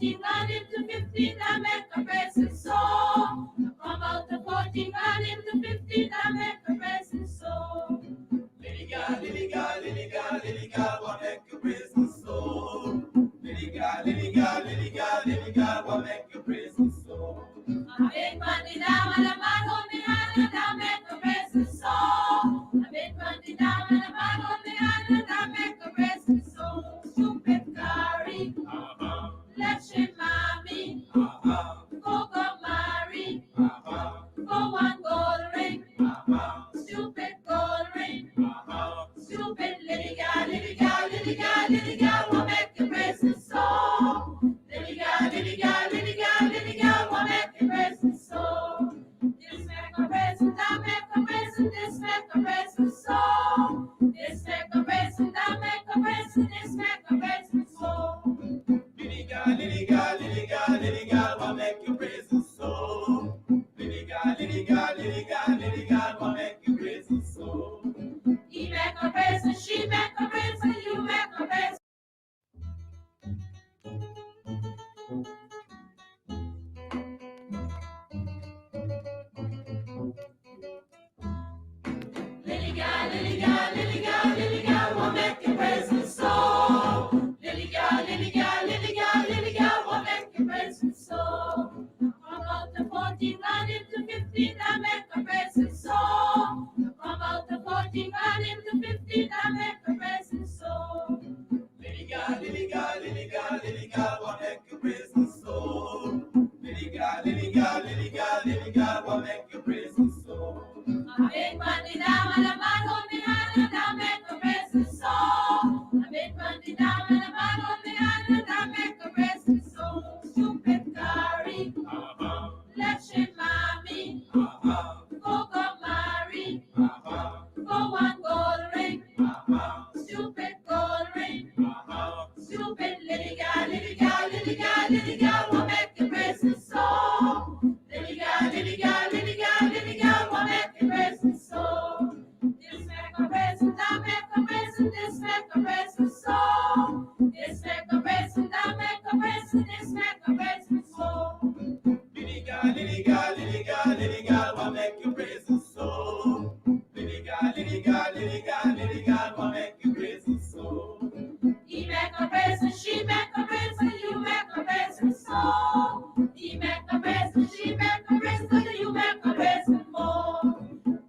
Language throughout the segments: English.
14 gone into 15, I make a blessing soul. Come out to 14 gone into 15, I make a blessing soul. Lily God, Lily God, Lily God, Lily God, what make you praise the soul? Lily God, Lily God, Lily God, Lily God, what make you praise the soul? I make money down and a man hold me hand and I make a blessing soul. I make money down and a man hold me hand and I make a blessing soul. Stupid Gary, let's shame mommy, go marry, go one gold ring, stupid gold ring, stupid Lily God, Lily God, Lily God, Lily God, will make you praise the soul. Lily God, Lily God, Lily God, Lily God, will make you praise the soul. This make a present, I make a present, this make a present soul. This make a present, I make a present, this make a present soul. Lily God, Lily God, Lily God, Lily God, what make you praise the soul? Lily God, Lily God, Lily God, Lily God, what make you praise the soul? He make a present, she make a present, you make a present. Lily God, Lily God, Lily God, Lily God, will make you praise the soul. Lily God, Lily God, Lily God, Lily God, will make you praise the soul. Come out to 14, gone into 15, I make a praise the soul. Come out to 14, gone into 15, I make a praise the soul. Lily God, Lily God, Lily God, Lily God, what make you praise the soul? Lily God, Lily God, Lily God, Lily God, what make you praise the soul? I make money down and a man hold me hand and I make a praise the soul. I make money down and a man hold me hand and I make a praise the soul. Stupid Gary, let's shame mommy, go marry, go one gold ring, stupid gold ring, stupid Lily God, Lily God, Lily God, Lily God, will make you praise the soul. Lily God, Lily God, Lily God, Lily God, will make you praise the soul. This make a present, I make a present, this make a present soul. This make a present, I make a present, this make a present soul. Lily God, Lily God, Lily God, Lily God, what make you praise the soul? Lily God, Lily God, Lily God, Lily God, what make you praise the soul? He make a present, she make a present, you make a present soul. He make a present, she make a present, you make a present more.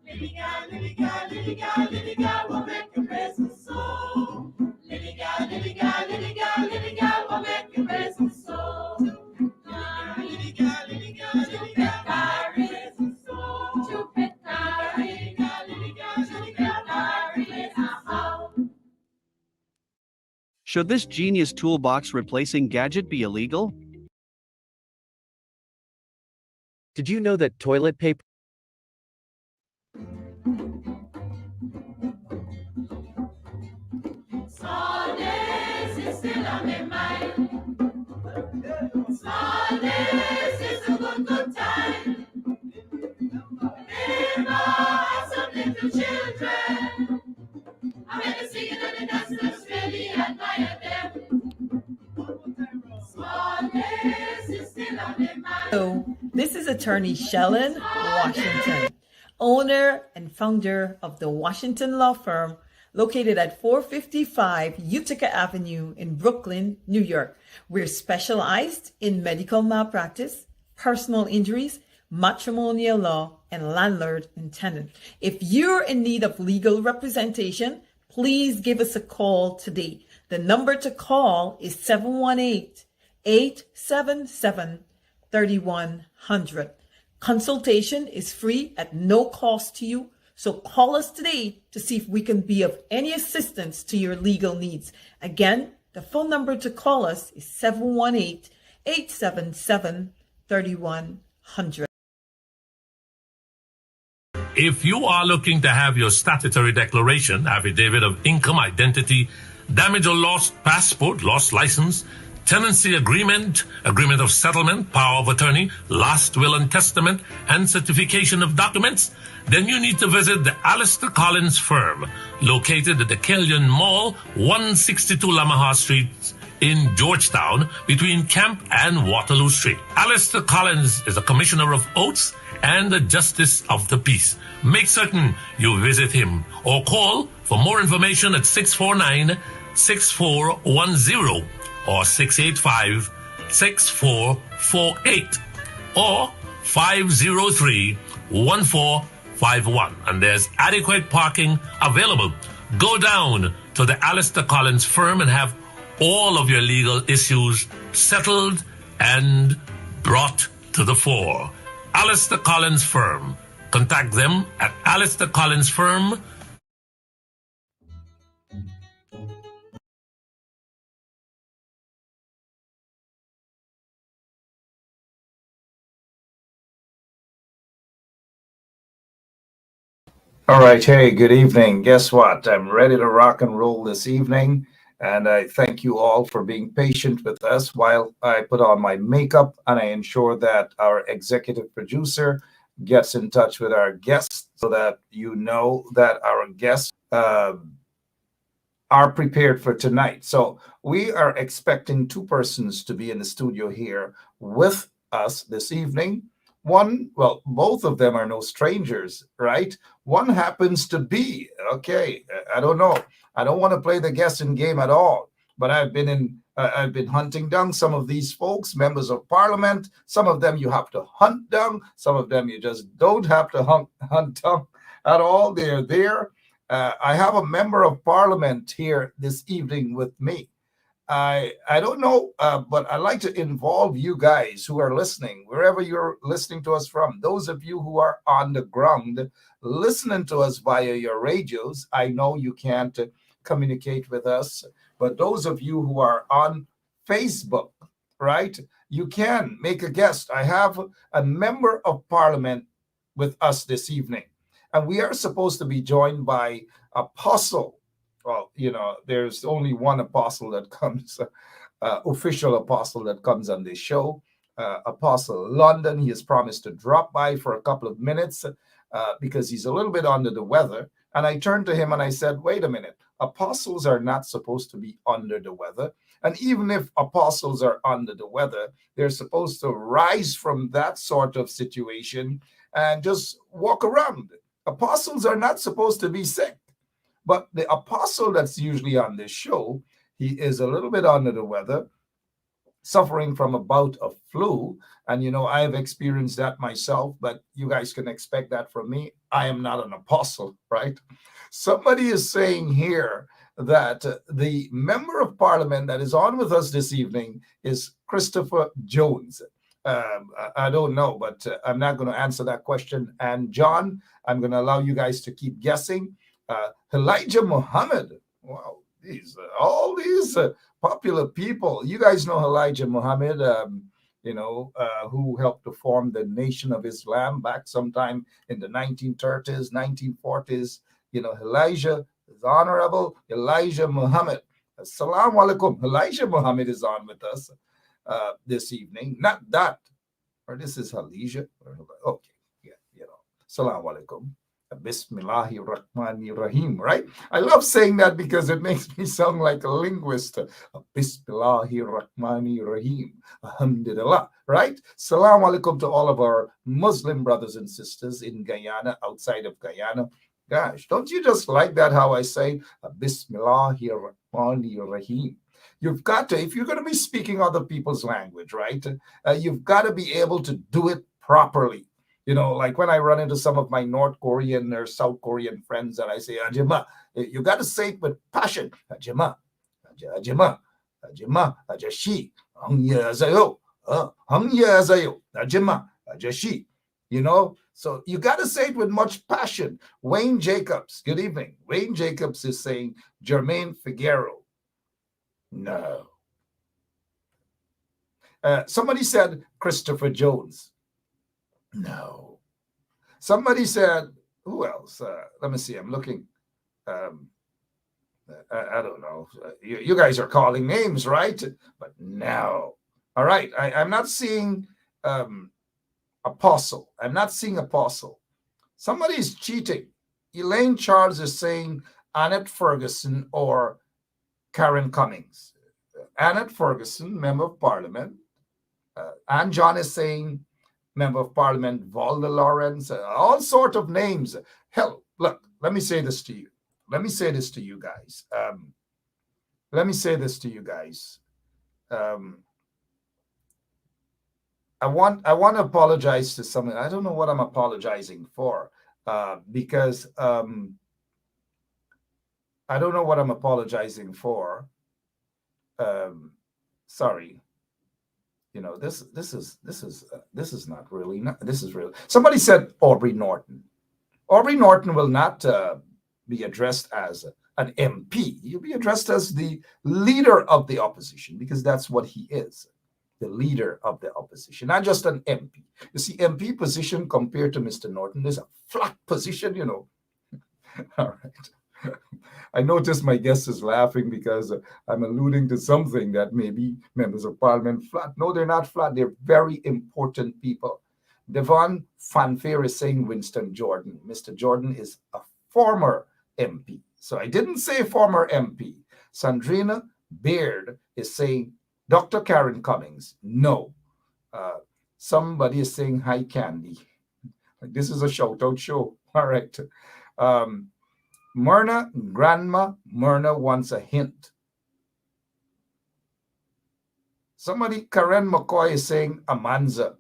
Lily God, Lily God, Lily God, Lily God, will make you praise the soul. Lily God, Lily God, Lily God, Lily God, will make you praise the soul. Lily God, Lily God, Lily God, Gary, praise the soul. stupid Gary, Lily God, Lily God, Lily stupid God, Gary, Should this genius toolbox replacing gadget be illegal? Did you know that toilet paper Small days is still on my mind. Small days is a good time. Remember some little children. I made a singing and the dancers really admire them. Small days is still on my mind. Hello, this is attorney Shellen Washington, owner and founder of the Washington Law Firm, located at 455 Utica Avenue in Brooklyn, New York. We're specialized in medical malpractice, personal injuries, matrimonial law, and landlord and tenant. If you're in need of legal representation, please give us a call today. The number to call is 718-877-3100. Consultation is free at no cost to you. So call us today to see if we can be of any assistance to your legal needs. Again, the phone number to call us is 718-877-3100. If you are looking to have your statutory declaration, affidavit of income, identity, damage or lost passport, lost license, tenancy agreement, agreement of settlement, power of attorney, last will and testament, and certification of documents, then you need to visit the Alistair Collins firm, located at the Kellyan Mall, 162 Lamaha Street in Georgetown between Camp and Waterloo Street. Alistair Collins is a commissioner of oaths and a justice of the peace. Make certain you visit him or call for more information at 649-6410 or 685-6448 or 503-1451. And there's adequate parking available. Go down to the Alistair Collins firm and have all of your legal issues settled and brought to the fore. Alistair Collins Firm. Contact them at Alistair Collins Firm. All right. Hey, good evening. Guess what? I'm ready to rock and roll this evening. And I thank you all for being patient with us while I put on my makeup and I ensure that our executive producer gets in touch with our guests so that you know that our guests are prepared for tonight. So we are expecting two persons to be in the studio here with us this evening. One, well, both of them are no strangers, right? One happens to be, okay, I don't know. I don't want to play the guessing game at all, but I've been hunting down some of these folks, members of parliament. Some of them you have to hunt down. Some of them you just don't have to hunt down at all. They're there. I have a member of parliament here this evening with me. I don't know, but I'd like to involve you guys who are listening, wherever you're listening to us from. Those of you who are on the ground listening to us via your radios, I know you can't communicate with us, but those of you who are on Facebook, right, you can make a guest. I have a member of parliament with us this evening, and we are supposed to be joined by Apostle. Well, you know, there's only one apostle that comes, official apostle that comes on this show, Apostle Linden. He has promised to drop by for a couple of minutes because he's a little bit under the weather. And I turned to him and I said, wait a minute, apostles are not supposed to be under the weather. And even if apostles are under the weather, they're supposed to rise from that sort of situation and just walk around. Apostles are not supposed to be sick. But the apostle that's usually on this show, he is a little bit under the weather, suffering from a bout of flu. And, you know, I've experienced that myself, but you guys can expect that from me. I am not an apostle, right? Somebody is saying here that the member of parliament that is on with us this evening is Christopher Jones. I don't know, but I'm not going to answer that question. And John, I'm going to allow you guys to keep guessing. Elijah Muhammad. Wow, all these popular people. You guys know Elijah Muhammad, who helped to form the Nation of Islam back sometime in the 1930s, 1940s. You know, Elijah is Honorable Elijah Muhammad. Assalamu alaikum. Elijah Muhammad is on with us this evening. Not that, or this is Elijah. Okay, yeah, you know. Assalamu alaikum. Bismillahirrahmanirrahim, right? I love saying that because it makes me sound like a linguist. Bismillahirrahmanirrahim. Alhamdulillah, right? Salam alaikum to all of our Muslim brothers and sisters in Guyana, outside of Guyana. Gosh, don't you just like that how I say Bismillahirrahmanirrahim? You've got to, if you're going to be speaking other people's language, right? You've got to be able to do it properly. You know, like when I run into some of my North Korean or South Korean friends and I say, Ajima, you got to say it with passion. Ajima, Ajima, Ajima, Ajashi, Hangya Azayo, Hangya Azayo, Ajima, Ajashi. You know, so you got to say it with much passion. Wayne Jacobs, good evening. Wayne Jacobs is saying Jermaine Figueroa. No. Somebody said Christopher Jones. No. Somebody said, who else? Let me see. I'm looking. I don't know. You guys are calling names, right? But no. All right. I'm not seeing Apostle. I'm not seeing Apostle. Somebody's cheating. Elaine Charles is saying Annette Ferguson or Karen Cummings. Annette Ferguson, Member of Parliament. Ann John is saying Member of Parliament, Valda Lawrence, all sort of names. Hell, look, let me say this to you. Let me say this to you guys. I want to apologize to someone. I don't know what I'm apologizing for, because I don't know what I'm apologizing for. Sorry. You know, this is not really. This is real. Somebody said Aubrey Norton. Aubrey Norton will not be addressed as an MP. He'll be addressed as the leader of the opposition, because that's what he is, the leader of the opposition, not just an MP. You see, MP position compared to Mr. Norton is a flat position, you know. All right. I noticed my guest is laughing because I'm alluding to something that maybe members of parliament flat. No, they're not flat. They're very important people. Devon Fanfare is saying Winston Jordan. Mr. Jordan is a former MP. So I didn't say former MP. Sandrina Baird is saying Dr. Karen Cummings. No. Somebody is saying hi, Candy. This is a shout-out show. All right. Grandma Myrna wants a hint. Somebody, Karen McCoy, is saying Amanza.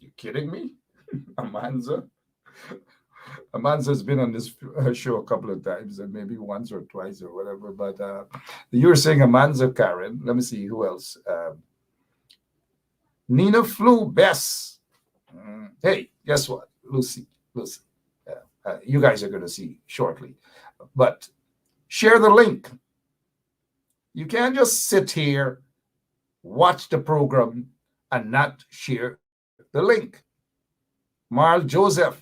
You kidding me? Amanza? Amanza's been on this show a couple of times, and maybe once or twice or whatever. But you were saying Amanza, Karen. Let me see who else. Nina Flew Bess. Hey, guess what? Lucy. You guys are going to see shortly. But share the link. You can't just sit here, watch the program, and not share the link. Marl Joseph.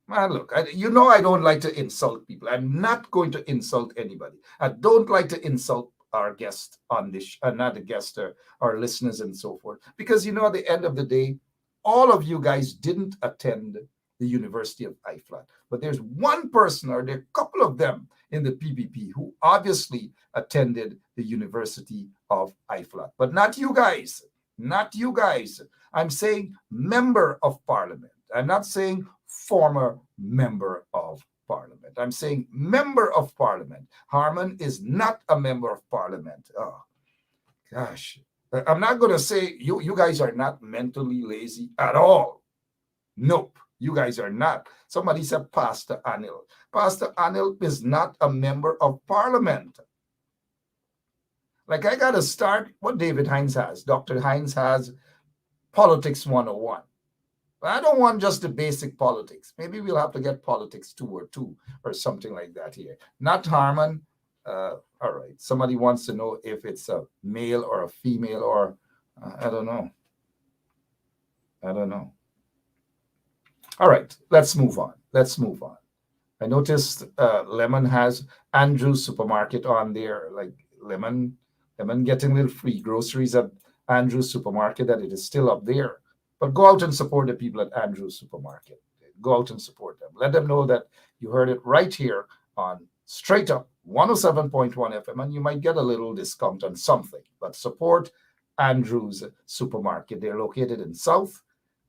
Man, look, you know I don't like to insult people. I'm not going to insult anybody. I don't like to insult our guest on this, not the guest, our listeners and so forth. Because, you know, at the end of the day, all of you guys didn't attend the University of IFLAT. But there's one person, or there are a couple of them in the PPP who obviously attended the University of IFLAT. But not you guys. Not you guys. I'm saying member of parliament. I'm not saying former member of parliament. I'm saying member of parliament. Harmon is not a member of parliament. Oh, gosh. I'm not going to say you guys are not mentally lazy at all. Nope. You guys are not. Somebody said Pastor Anil. Pastor Anil is not a member of parliament. Like, I got to start what David Hines has. Dr. Hines has Politics 101. But I don't want just the basic politics. Maybe we'll have to get Politics 202 or something like that here. Not Harmon. All right. Somebody wants to know if it's a male or a female, or I don't know. All right, let's move on. I noticed Lemon has Andrew's Supermarket on there, like Lemon getting little free groceries at Andrew's Supermarket, that it is still up there. But go out and support the people at Andrew's Supermarket. Go out and support them. Let them know that you heard it right here on Straight Up 107.1 FM, and you might get a little discount on something. But support Andrew's Supermarket. They're located in South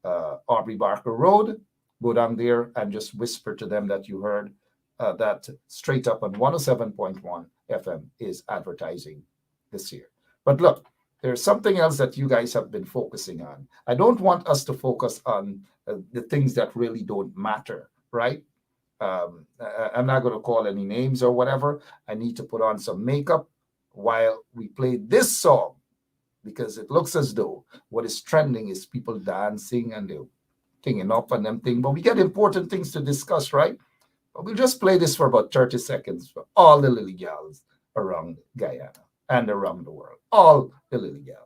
Aubrey Barker Road. Go down there and just whisper to them that you heard that Straight Up on 107.1 FM is advertising this year. But look, there's something else that you guys have been focusing on. I don't want us to focus on the things that really don't matter, right? I'm not going to call any names or whatever. I need to put on some makeup while we play this song, because it looks as though what is trending is people dancing and they're tinging up and them thing. But we get important things to discuss, right? But we'll just play this for about 30 seconds for all the lily gals around Guyana and around the world. All the lily gals.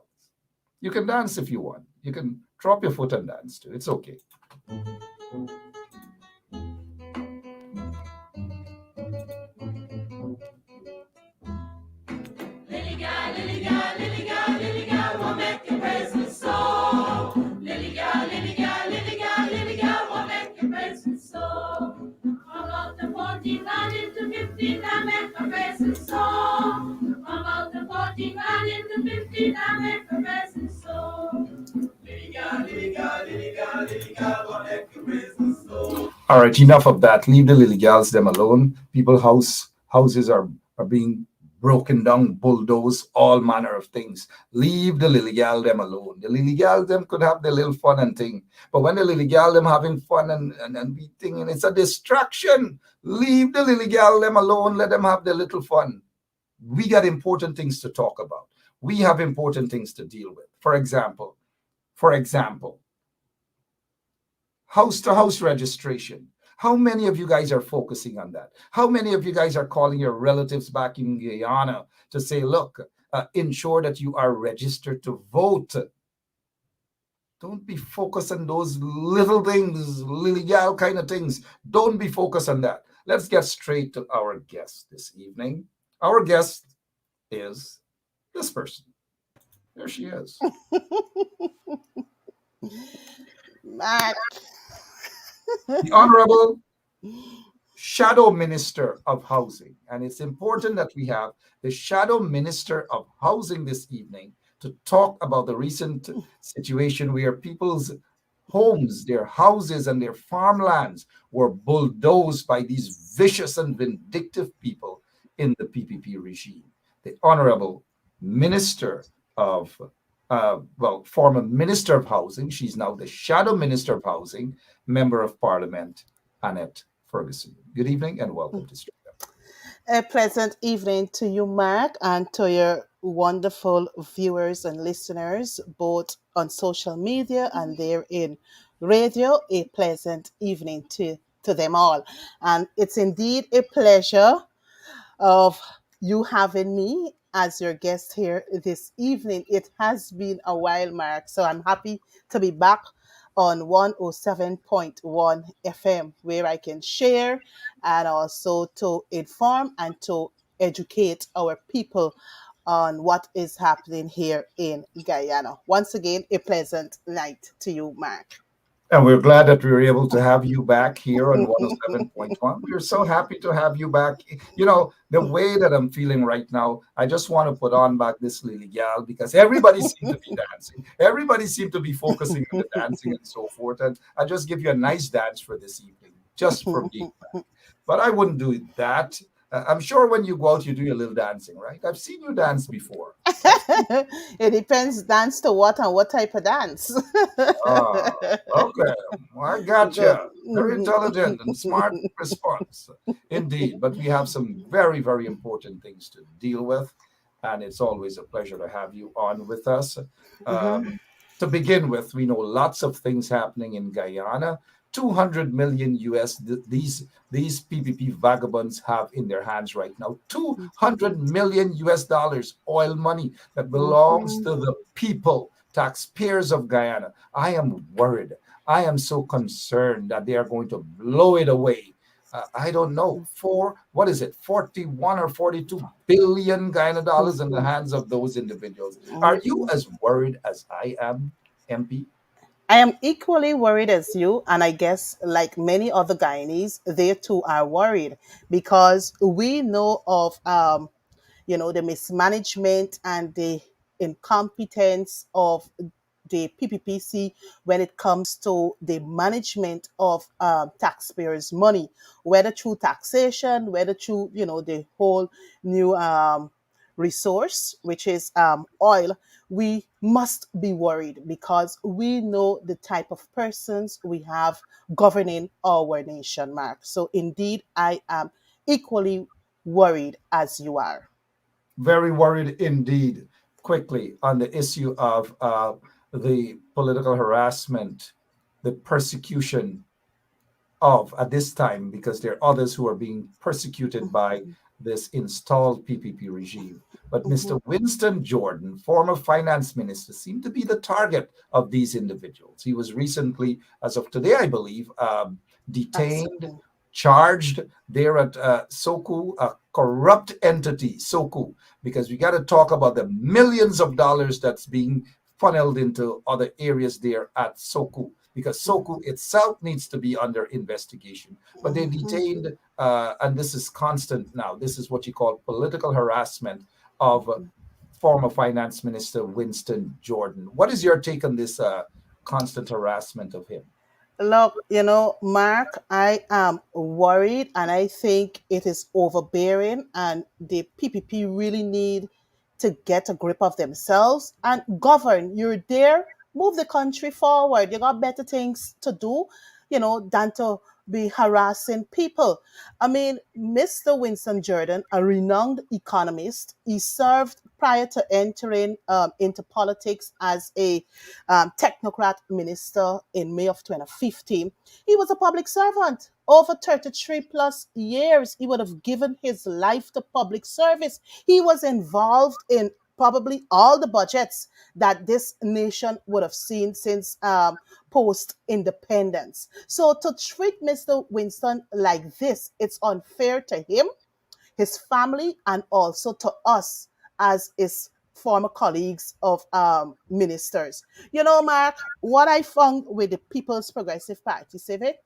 You can dance if you want. You can drop your foot and dance too. It's okay. Lily gal, will make your praises so. Lily gal, will make your praises so. From out the 14 down into 15, I make my praises so. From out the working hard in the 50 that make the rest is so. All right, enough of that. Leave the lily gals them alone. Houses are being broken down, bulldozed, all manner of things. Leave the lily gal them alone. The lily gal them could have their little fun and thing. But when the lily gal them having fun and be thinking it's a distraction, leave the lily gal them alone. Let them have their little fun. We got important things to talk about. We have important things to deal with. For example, house to house registration. How many of you guys are focusing on that? How many of you guys are calling your relatives back in Guyana to say, look, ensure that you are registered to vote? Don't be focused on those little things, lily gal kind of things. Don't be focused on that. Let's get straight to our guest this evening. Our guest is this person. There she is. Mac. The Honorable Shadow Minister of Housing. And it's important that we have the Shadow Minister of Housing this evening to talk about the recent situation where people's homes, their houses, and their farmlands were bulldozed by these vicious and vindictive people in the PPP regime. The Honorable Minister of former Minister of Housing. She's now the Shadow Minister of Housing, Member of Parliament, Annette Ferguson. Good evening and welcome to Straight Up. A pleasant evening to you, Mark, and to your wonderful viewers and listeners, both on social media and there in radio. A pleasant evening to them all. And it's indeed a pleasure of you having me as your guest here this evening. It has been a while, Mark, so I'm happy to be back on 107.1 FM where I can share and also to inform and to educate our people on what is happening here in Guyana. Once again, a pleasant night to you, Mark. And we're glad that we were able to have you back here on 107.1. We're so happy to have you back. You know, the way that I'm feeling right now, I just want to put on back this lily gal because everybody seemed to be dancing. Everybody seemed to be focusing on the dancing and so forth. And I just give you a nice dance for this evening, just for being back. But I wouldn't do that. I'm sure when you go out, you do your little dancing, right? I've seen you dance before. It depends, dance to what and what type of dance. Okay. Well, I gotcha. Very intelligent and smart response. Indeed. But we have some very, very important things to deal with. And it's always a pleasure to have you on with us. To begin with, we know lots of things happening in Guyana. 200 million US, these PPP vagabonds have in their hands right now. 200 million US dollars, oil money that belongs to the people, taxpayers of Guyana. I am worried. I am so concerned that they are going to blow it away. I don't know, 41 or 42 billion Guyana dollars in the hands of those individuals. Are you as worried as I am, MP? I am equally worried as you, and I guess like many other Guyanese, they too are worried because we know of the mismanagement and the incompetence of the PPPC when it comes to the management of taxpayers' money, whether through taxation, whether through the whole new resource, which is oil. We must be worried because we know the type of persons we have governing our nation, Mark. So indeed, I am equally worried as you are. Very worried indeed. Quickly on the issue of the political harassment, the persecution of at this time, because there are others who are being persecuted by this installed PPP regime. But Mr. Winston Jordan, former finance minister, seemed to be the target of these individuals. He was recently, as of today, I believe, detained, charged there at Soku, a corrupt entity, Soku, because we got to talk about the millions of dollars that's being funneled into other areas there at Soku, because Soku itself needs to be under investigation. But they detained, and this is constant now, this is what you call political harassment of former Finance Minister Winston Jordan. What is your take on this constant harassment of him? Look, Mark, I am worried and I think it is overbearing, and the PPP really need to get a grip of themselves and govern. You're there, move the country forward. You got better things to do, than to be harassing people. I mean, Mr. Winston Jordan, a renowned economist, he served prior to entering into politics as a technocrat minister in May of 2015. He was a public servant. Over 33 plus years, he would have given his life to public service. He was involved in probably all the budgets that this nation would have seen since post independence. So to treat Mr. Winston like this, it's unfair to him, his family, and also to us as his former colleagues of ministers. Mark, what I found with the People's Progressive Party Civic,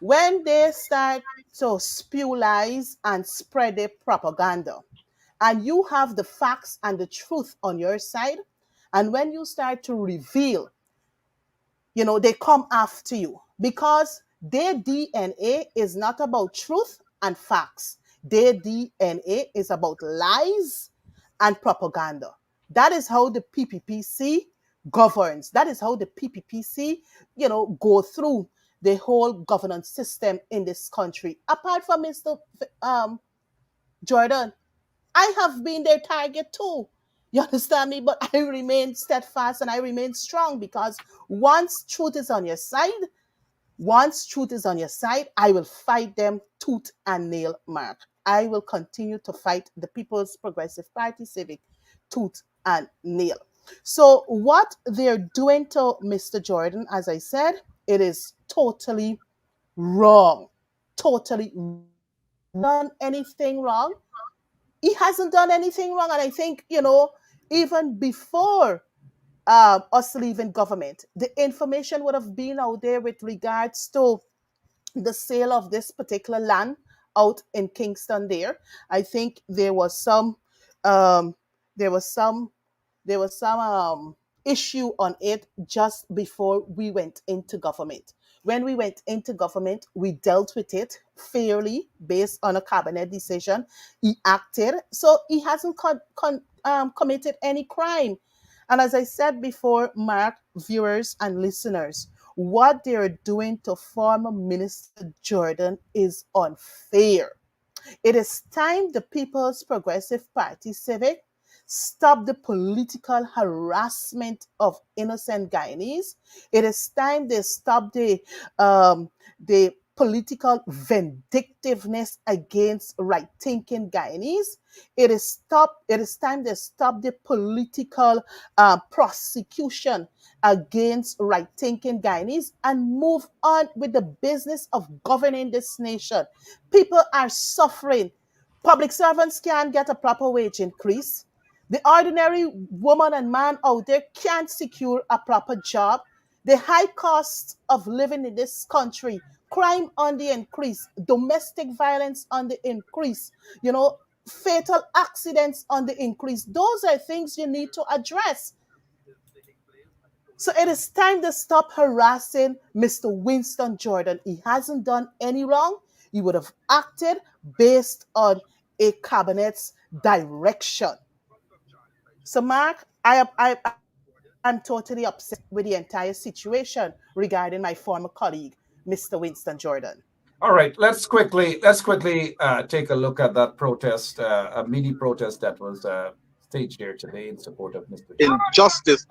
when they start to spew lies and spread their propaganda, and you have the facts and the truth on your side, and when you start to reveal, they come after you because their DNA is not about truth and facts. Their DNA is about lies and propaganda. That is how the PPPC governs. That is how the PPPC, go through the whole governance system in this country. Apart from Mr. Jordan, I have been their target too. You understand me? But I remain steadfast and I remain strong because once truth is on your side, I will fight them tooth and nail, Mark. I will continue to fight the People's Progressive Party Civic tooth and nail. So what they're doing to Mr. Jordan, as I said, it is totally wrong. Totally done anything wrong. He hasn't done anything wrong. And I think, even before us leaving government, the information would have been out there with regards to the sale of this particular land out in Kingston there. I think there was some issue on it just before we went into government. When we went into government, we dealt with it fairly based on a cabinet decision. He acted, so he hasn't committed any crime. And as I said before, Mark, viewers and listeners, what they're doing to former Minister Jordan is unfair. It is time the People's Progressive Party Civic stop the political harassment of innocent Guyanese. It is time they stop the political vindictiveness against right-thinking Guyanese. It is time they stop the political prosecution against right-thinking Guyanese and move on with the business of governing this nation. People are suffering. Public servants can't get a proper wage increase. The ordinary woman and man out there can't secure a proper job. The high cost of living in this country, crime on the increase, domestic violence on the increase, fatal accidents on the increase. Those are things you need to address. So it is time to stop harassing Mr. Winston Jordan. He hasn't done any wrong. He would have acted based on a cabinet's direction. So, Mark, I'm totally upset with the entire situation regarding my former colleague, Mr. Winston Jordan. All right, let's quickly take a look at that protest, a mini protest that was staged here today in support of Mr. Jordan. Injustice,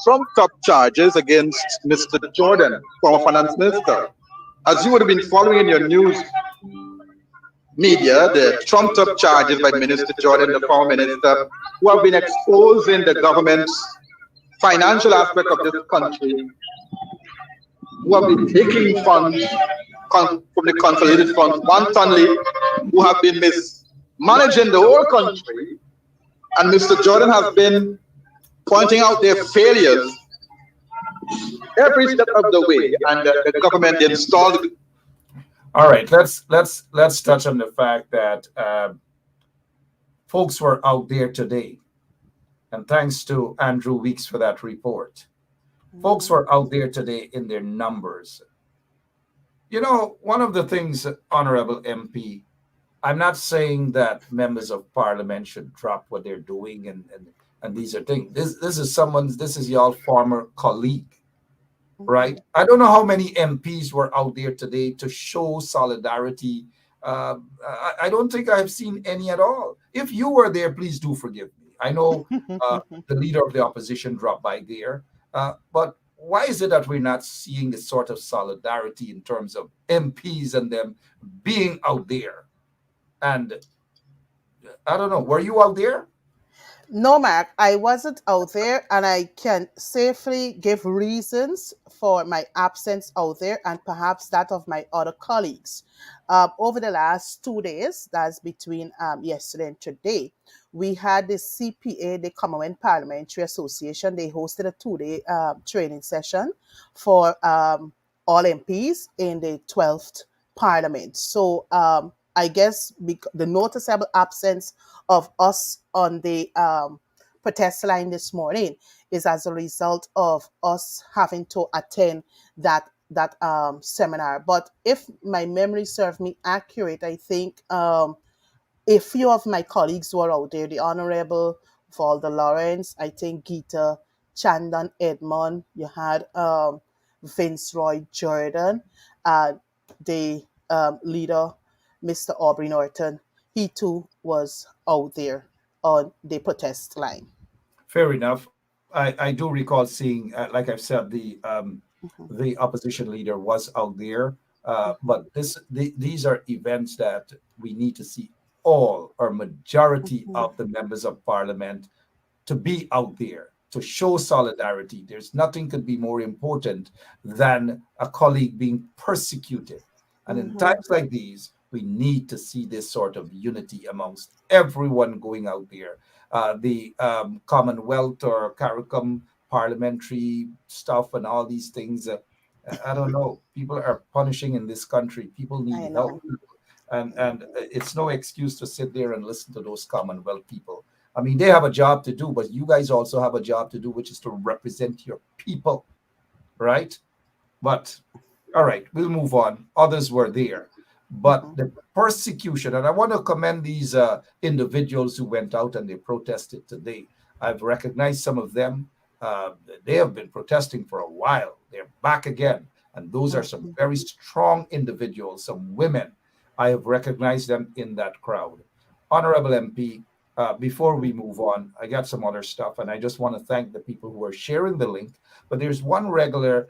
trumped up charges against Mr. Jordan, former finance minister. As you would have been following in your news media, the trumped up charges by Minister Jordan, the former minister, who have been exposing the government's financial aspect of this country, who have been taking funds from the consolidated funds wantonly, who have been mismanaging the whole country, and Mr. Jordan has been pointing out their failures every step of the way, and the government installed. All right, let's touch on the fact that Folks were out there today. And thanks to Andrew Weeks for that report. Folks were out there today in their numbers. You know, one of the things, Honorable MP, I'm not saying that members of parliament should drop what they're doing and these are things. This is your former colleague, right? I don't know how many MPs were out there today to show solidarity. I don't think I've seen any at all. If you were there, please do forgive me. I know the leader of the opposition dropped by there, but why is it that we're not seeing the sort of solidarity in terms of MPs and them being out there? And I don't know, were you out there? No, Mark, I wasn't out there, and I can safely give reasons for my absence out there and perhaps that of my other colleagues. Over the last 2 days, that's between yesterday and today, we had the CPA, the Commonwealth Parliamentary Association. They hosted a 2-day training session for all MPs in the 12th Parliament. So I guess the noticeable absence of us on the protest line this morning is as a result of us having to attend that seminar. But if my memory serves me accurate, I think a few of my colleagues were out there. The Honorable Valda Lawrence, I think Gita Chandan Edmond, you had Vince Roy Jordan, the leader, Mr. Aubrey Norton. He too was out there on the protest line. Fair enough. I do recall seeing, like I've said, the opposition leader was out there. But these are events that we need to see all or majority of the members of parliament to be out there to show solidarity. There's nothing could be more important than a colleague being persecuted. And in times like these, we need to see this sort of unity amongst everyone going out there. The Commonwealth or CARICOM parliamentary stuff and all these things. I don't know. People are punishing in this country. People need help. And it's no excuse to sit there and listen to those Commonwealth people. I mean, they have a job to do, but you guys also have a job to do, which is to represent your people, right? But all right, we'll move on. Others were there. But the persecution, and I want to commend these individuals who went out and they protested today. I've recognized some of them. They have been protesting for a while. They're back again. And those are some very strong individuals, some women. I have recognized them in that crowd. Honorable MP, before we move on, I got some other stuff, and I just want to thank the people who are sharing the link. But there's one regular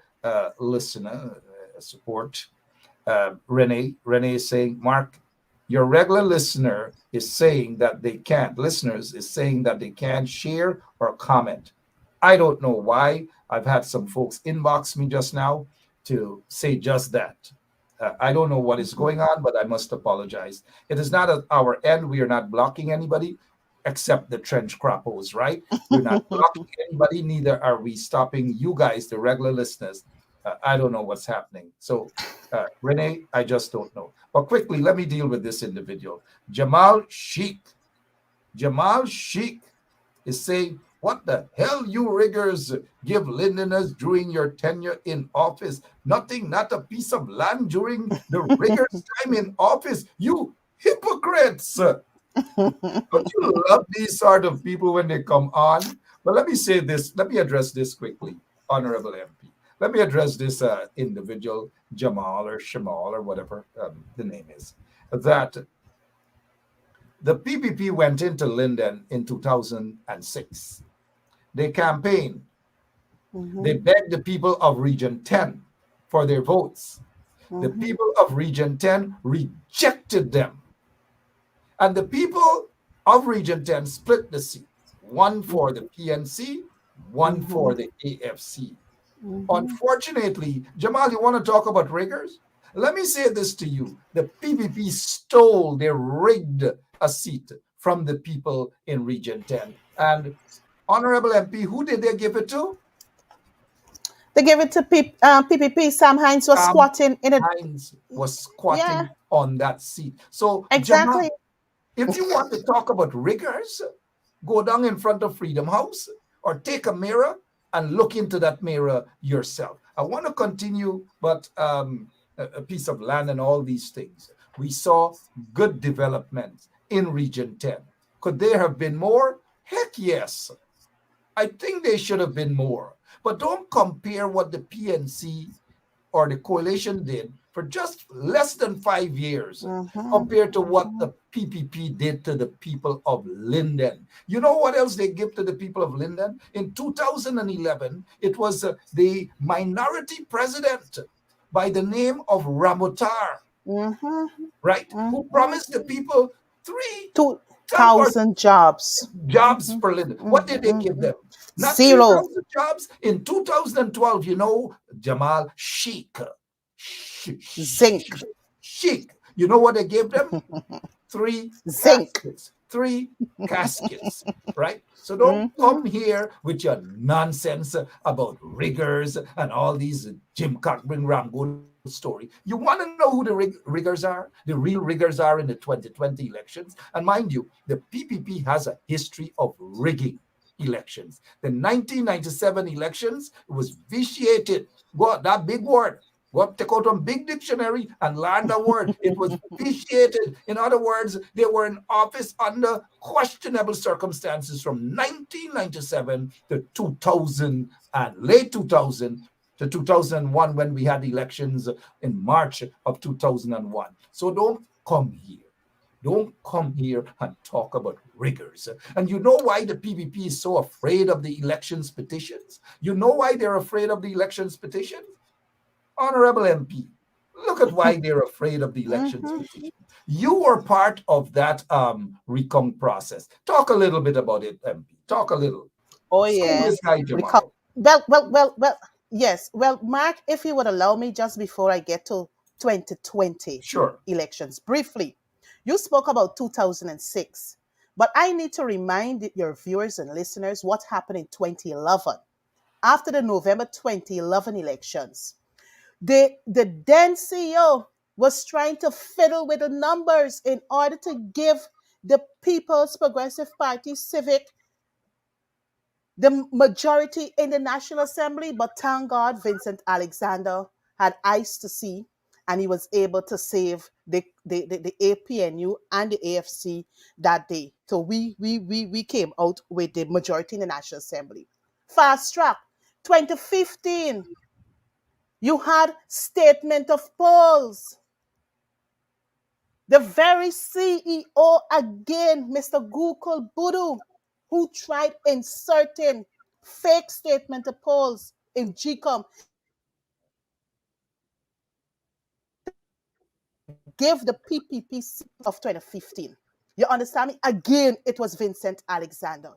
listener, support, Renee. Renee is saying, Mark, your regular listener is saying that they can't, listeners is saying that they can't share or comment. I don't know why. I've had some folks inbox me just now to say just that. I don't know what is going on, but I must apologize. It is not at our end. We are not blocking anybody except the trench crappos, right? We're not blocking anybody. Neither are we stopping you guys, the regular listeners. I don't know what's happening. So, Renee, I just don't know. But quickly, let me deal with this individual. Jamal Sheikh. Jamal Sheikh is saying, what the hell you riggers give Lindeners during your tenure in office? Nothing, not a piece of land during the riggers' time in office. You hypocrites. Don't you love these sort of people when they come on? But let me say this. Let me address this quickly, Honorable MP. Let me address this individual, Jamal or Shamal or whatever the name is. That the PPP went into Linden in 2006. They campaigned. They begged the people of Region 10 for their votes. The people of Region 10 rejected them. And the people of Region 10 split the seat. One for the PNC, one for the AFC. Unfortunately, Jamal, you want to talk about riggers? Let me say this to you. The PPP stole, they rigged a seat from the people in Region 10. And Honorable MP, who did they give it to? They gave it to PPP. Sam Hines was squatting in it. Hines was squatting on that seat. So exactly. If you want to talk about rigors, go down in front of Freedom House or take a mirror and look into that mirror yourself. I want to continue, but a piece of land and all these things. We saw good developments in Region 10. Could there have been more? Heck yes. I think there should have been more. But don't compare what the PNC or the coalition did for just less than 5 years compared to what the PPP did to the people of Linden. You know what else they give to the people of Linden? In 2011, it was the minority president by the name of Ramotar, right, who promised the people 2,000 jobs. Jobs for Linden. What did they give them? Not 0 3,000 jobs. In 2012, you know, Jamal, Sheik. Zinc. Sheik. You know what they gave them? 3 Zinc. caskets. 3 caskets, right? So don't come here with your nonsense about riggers and all these Jim Cockburn Ramgo story. You want to know who the riggers are? The real riggers are in the 2020 elections. And mind you, the PPP has a history of rigging elections. The 1997 elections was vitiated. What that big word? What take out a big dictionary and learn the word. It was vitiated. In other words, they were in office under questionable circumstances from 1997 to 2000 and late 2000 to 2001 when we had elections in March of 2001. So don't come here. Don't come here and talk about riggers. And you know why the PPP is so afraid of the elections petitions? You know why they're afraid of the elections petitions? Honorable MP, look at why they're afraid of the elections petition. You were part of that Recount process. Talk a little bit about it, MP. Talk a little. Oh, yeah. This guy, Jamal. Well, yes. Well, Mark, if you would allow me just before I get to 2020 elections, briefly, you spoke about 2006, but I need to remind your viewers and listeners what happened in 2011. After the November 2011 elections, the then CEO was trying to fiddle with the numbers in order to give the People's Progressive Party Civic the majority in the National Assembly, but thank God Vincent Alexander had eyes to see, and he was able to save the APNU and the AFC that day. So we came out with the majority in the National Assembly. Fast track, 2015, you had statement of polls. The very CEO again, Mr. Gokul Budu, who tried inserting fake statement of polls in GCOM, gave the PPP of 2015. You understand me? Again, it was Vincent Alexander.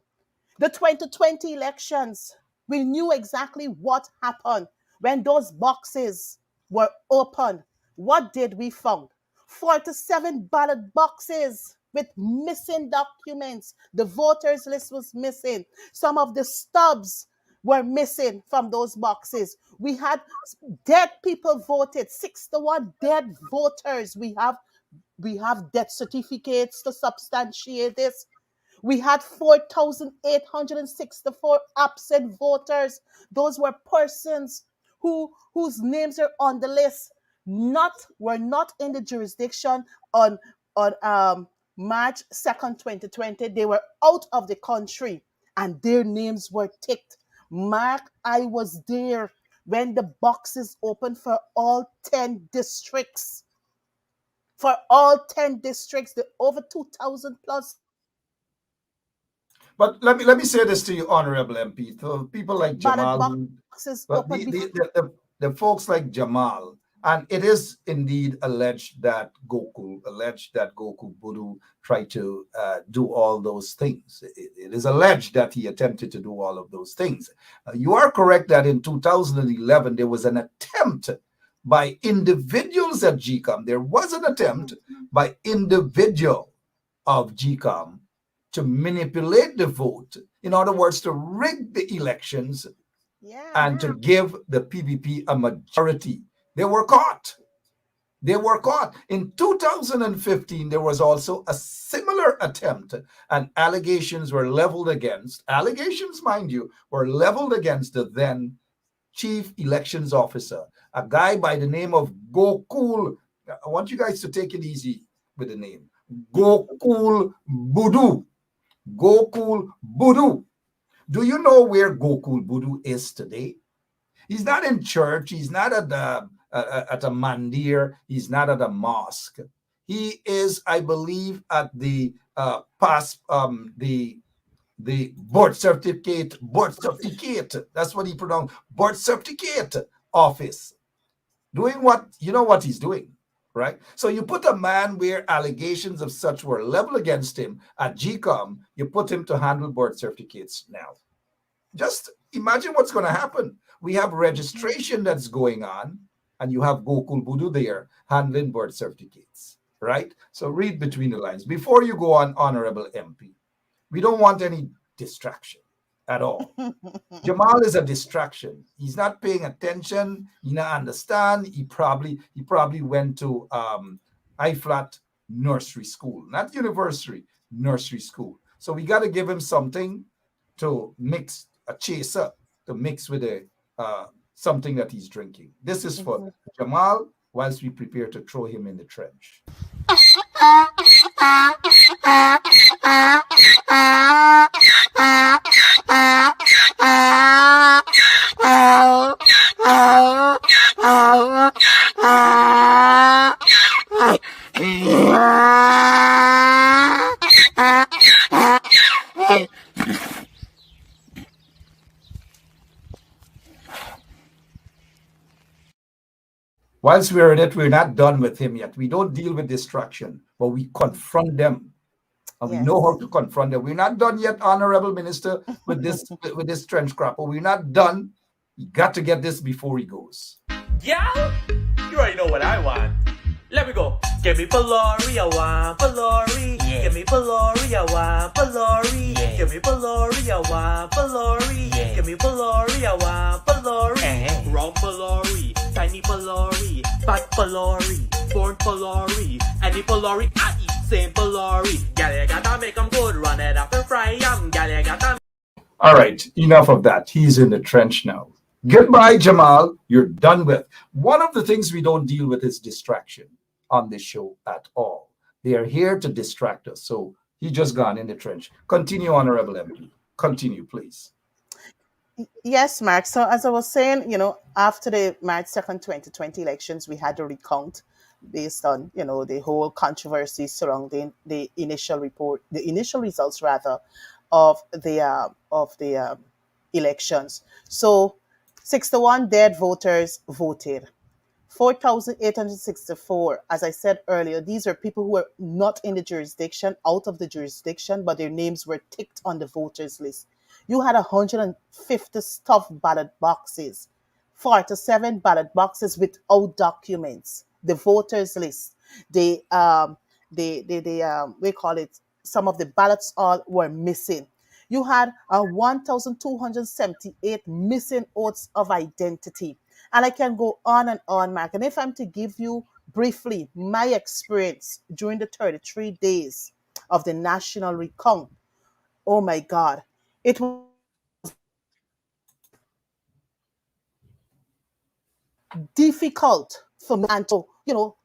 The 2020 elections, we knew exactly what happened when those boxes were opened. What did we find? 47 ballot boxes with missing documents. The voters list was missing. Some of the stubs were missing from those boxes. We had dead people voted, 61 dead voters. We have death certificates to substantiate this. We had 4,864 absent voters. Those were persons whose names are on the list, were not in the jurisdiction on March 2nd, 2020. They were out of the country and their names were ticked. Mark, I was there when the boxes opened for all 10 districts. For all 10 districts, the over 2,000 plus. But let me say this to you, Honorable MP. So people like Jamal, the folks like Jamal, and it is indeed alleged that Gokul Budu tried to do all those things. It is alleged that he attempted to do all of those things. You are correct that in 2011 there was an attempt by individuals at GCOM. There was an attempt by individual of GCOM to manipulate the vote, in other words, to rig the elections and to give the PPP a majority. They were caught. They were caught. In 2015, there was also a similar attempt, and allegations, mind you, were leveled against the then chief elections officer, a guy by the name of Gokul. I want you guys to take it easy with the name. Gokul Budu. Gokul Budu. Do you know where Gokul Budu is today? He's not in church. He's not at a mandir. He's not at a mosque. He is, I believe, at the birth certificate. That's what he pronounced. Birth certificate office. Doing what he's doing, right? So you put a man where allegations of such were leveled against him at GCOM, you put him to handle birth certificates now. Just imagine what's going to happen. We have registration that's going on, and you have Gokul Budu there handling birth certificates, right? So read between the lines. Before you go on, Honorable MP, we don't want any distraction at all. Jamal is a distraction. He's not paying attention. He not understand. He probably went to I-flat nursery school, not university, nursery school. So we got to give him something to mix, a chaser to mix with something that he's drinking. This is for Jamal whilst we prepare to throw him in the trench. Whilst we're at it, we're not done with him yet. We don't deal with distraction, but we confront them. And we know how to confront them. We're not done yet, Honorable Minister, with this trench crapper. We're not done. You got to get this before he goes. Yeah, you already know what I want. Let me go. Give me Palori, I want Palori. Yeah. Give me Palori, I want Palori. Yeah. Give me Palori, I want Palori. Yeah. Give me Palori, I want Palori. Wrong Palori, tiny Palori, fat Palori, born Palori, any Palori I eat same Palori. Gal, you gotta make 'em good, run it up and fry 'em. Gal, you gotta. All right, enough of that. He's in the trench now. Goodbye, Jamal. You're done with. One of the things we don't deal with is distraction on this show at all. They are here to distract us. So he just gone in the trench. Continue, Honorable MP. Continue, please. Yes, Mark. So as I was saying, after the March 2nd, 2020 elections, we had a recount based on, the whole controversy surrounding the initial results rather of the elections. So 61 dead voters voted. 4,864, as I said earlier, these are people who were not in the jurisdiction, out of the jurisdiction, but their names were ticked on the voters list. You had 150 stuffed ballot boxes, 47 ballot boxes without documents. The voters list, we call it, some of the ballots all were missing. You had 1,278 missing oaths of identity. And I can go on and on, Mark. And if I'm to give you briefly my experience during the 33 days of the national recount, oh my God, it was difficult for me to,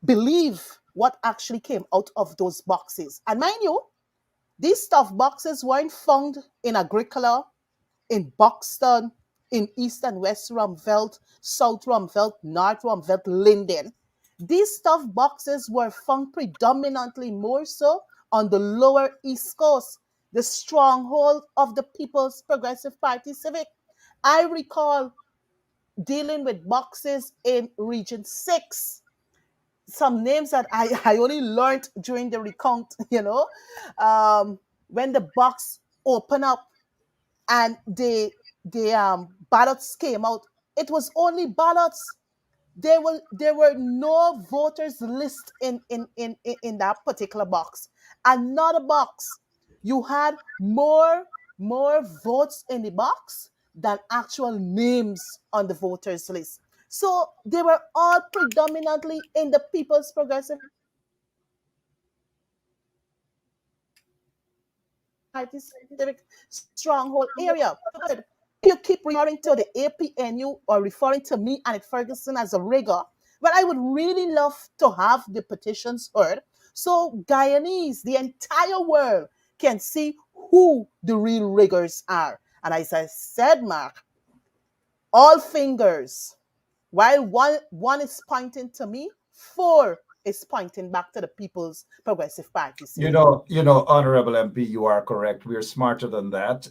believe what actually came out of those boxes. And mind you, these stuffed boxes weren't found in Agricola, in Buxton, in East and West Rumveld, South Rumveld, North Rumveld, Linden. These stuffed boxes were found predominantly more so on the lower East Coast, the stronghold of the People's Progressive Party Civic. I recall dealing with boxes in Region 6. Some names that I only learned during the recount, when the box opened up and the ballots came out, it was only ballots. There were no voters list in that particular box. Another box, you had more votes in the box than actual names on the voters list. So they were all predominantly in the People's Progressive Party civic stronghold area. But you keep referring to the APNU or referring to me, Annette Ferguson, as a rigger, but I would really love to have the petitions heard so Guyanese, the entire world, can see who the real riggers are. And as I said, Mark, all fingers, while one is pointing to me, four is pointing back to the People's Progressive Party civic. Honorable MP, you are correct. We're smarter than that,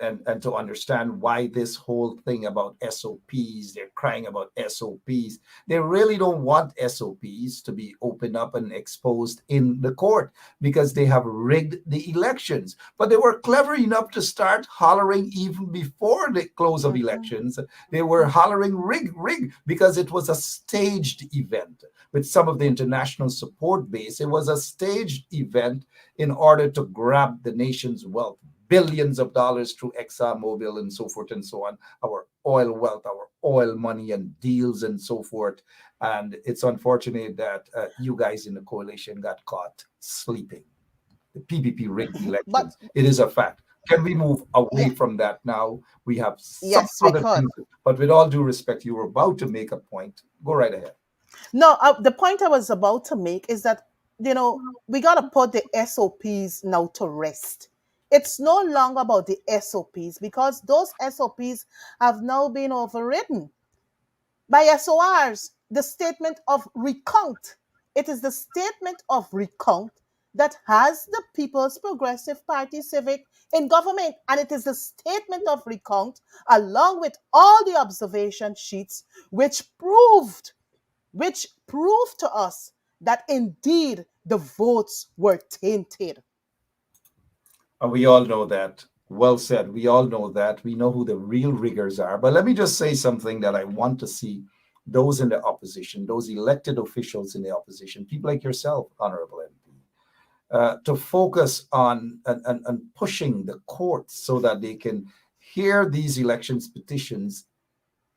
and to understand why this whole thing about SOPs, they're crying about SOPs. They really don't want SOPs to be opened up and exposed in the court because they have rigged the elections. But they were clever enough to start hollering even before the close of elections. They were hollering rig, because it was a staged event with some of the international support base. It was a staged event in order to grab the nation's wealth, billions of dollars through ExxonMobil and so forth and so on, our oil wealth, our oil money and deals and so forth. And it's unfortunate that you guys in the coalition got caught sleeping. The PPP rigged elections. It is a fact. Can we move away from that now? We have some Yes, we other could. things. But with all due respect, you were about to make a point. Go right ahead. No, the point I was about to make is that, we got to put the SOPs now to rest. It's no longer about the SOPs because those SOPs have now been overridden by SORs, the statement of recount. It is the statement of recount that has the People's Progressive Party civic in government. And it is the statement of recount, along with all the observation sheets, which proved to us that indeed the votes were tainted. We all know that. Well said. We all know that. We know who the real riggers are. But let me just say something that I want to see those in the opposition, those elected officials in the opposition, people like yourself, Honorable MP, to focus on and pushing the courts so that they can hear these elections petitions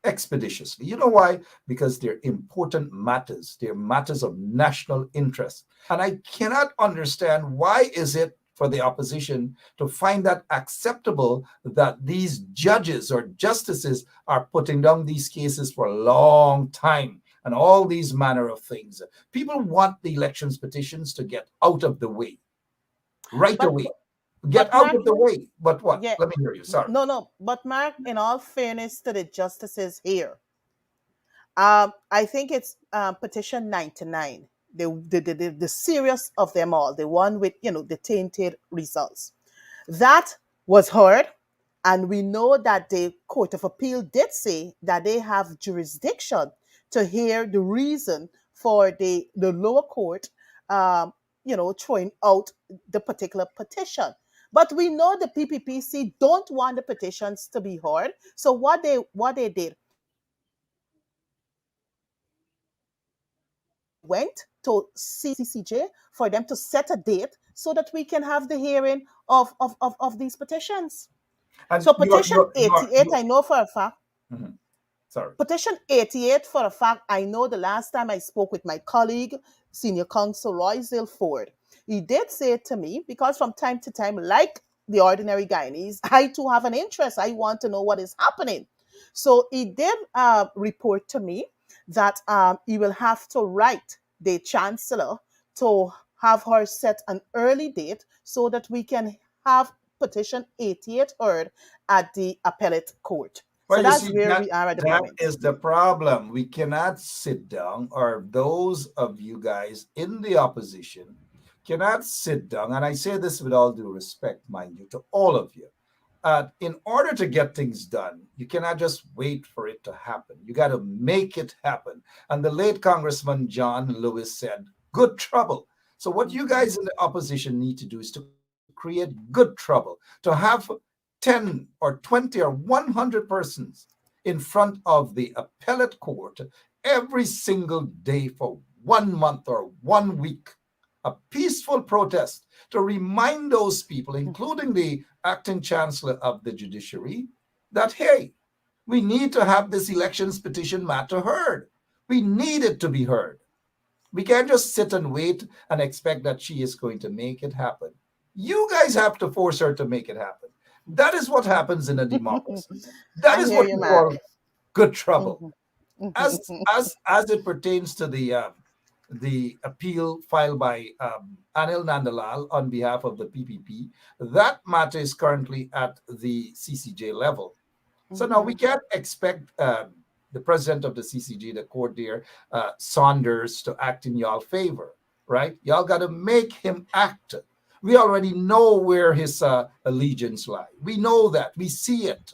expeditiously. You know why? Because they're important matters. They're matters of national interest. And I cannot understand why is it for the opposition to find that acceptable that these judges or justices are putting down these cases for a long time and all these manner of things. People want the elections petitions to get out of the way away. Get out of the way. But what? Yeah, Let me hear you. Sorry. No. But Mark, in all fairness to the justices here, I think it's petition 99, the serious of them all, the one with the tainted results. That was heard, and we know that the Court of Appeal did say that they have jurisdiction to hear the reason for the lower court, throwing out the particular petition. But we know the PPPC don't want the petitions to be heard. So what they did, went to CCJ for them to set a date so that we can have the hearing of these petitions. And So petition 88, I know for a fact. Mhm. Sorry. Petition 88, for a fact, I know the last time I spoke with my colleague, Senior Counsel Roy Zilford, he did say to me, because from time to time, like the ordinary Guyanese, I too have an interest. I want to know what is happening. So he did report to me that he will have to write the Chancellor to have her set an early date so that we can have petition 88 heard at the appellate court. Well, So you that's see, where we are at the moment. that is the problem. We cannot sit down, or those of you guys in the opposition cannot sit down, and I say this with all due respect, mind you, to all of you. In order to get things done, you cannot just wait for it to happen. You got to make it happen. And the late Congressman John Lewis said, good trouble. So what you guys in the opposition need to do is to create good trouble, to have 10 or 20 or 100 persons in front of the appellate court every single day for 1 month or 1 week, a peaceful protest to remind those people, including the acting chancellor of the judiciary, that, hey, We need to have this elections petition matter heard. We need it to be heard. We can't just sit and wait and expect that she is going to make it happen. You guys have to force her to make it happen. That is what happens in a democracy. That I is hear what you, we Mark. call good trouble. Mhm. As it pertains to the appeal filed by Anil Nandalal on behalf of the PPP, that matter is currently at the CCJ level. So now we can't expect the president of the CCJ, the court there, Saunders, to act in y'all favor, right? Y'all got to make him act. We already know where his allegiance lie. We know that. We see it.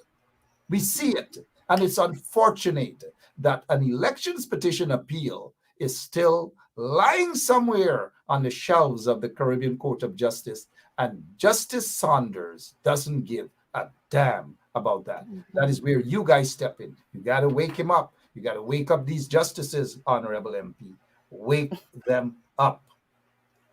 We see it. And it's unfortunate that an elections petition appeal is still lying somewhere on the shelves of the Caribbean Court of Justice, and Justice Saunders doesn't give a damn about that. That is where you guys step in. You got to wake him up. You got to wake up these justices, Honorable MP. Wake them up.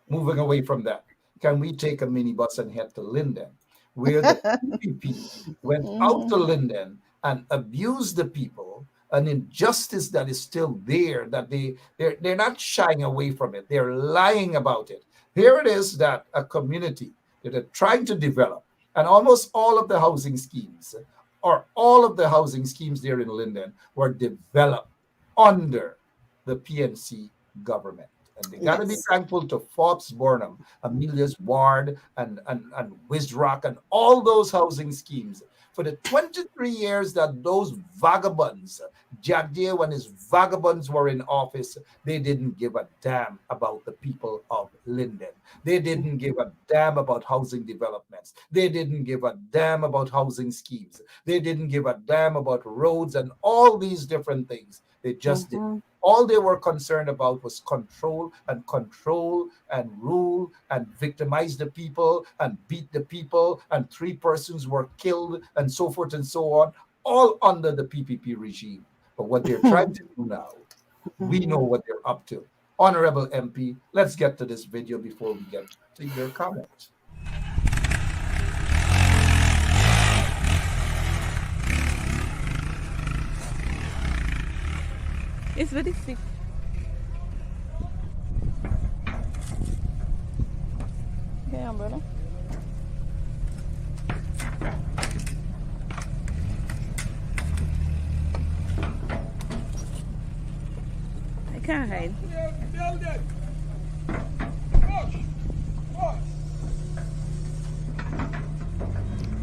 Moving away from that, can we take a minibus and head to Linden, where the PPP went out to Linden and abused the people, an injustice that is still there, that they're not shying away from it. They're lying about it. Here it is that a community that are trying to develop, and almost all of the housing schemes, or all of the housing schemes there in Linden, were developed under the PNC government. And they got to be Yes. thankful to Forbes Burnham, Amelia's Ward, and Wizrock, and all those housing schemes. For the 23 years that those vagabonds, Jagdeo and his vagabonds were in office, they didn't give a damn about the people of Linden. They didn't give a damn about housing developments. They didn't give a damn about housing schemes. They didn't give a damn about roads and all these different things. They just didn't. All they were concerned about was control and rule and victimize the people and beat the people, and 3 persons were killed and so forth and so on, all under the PPP regime. But what they're trying to do now, we know what they're up to. Honorable MP, let's get to this video before we get to your comments. It's very sick. Okay, umbrella. I can't hide.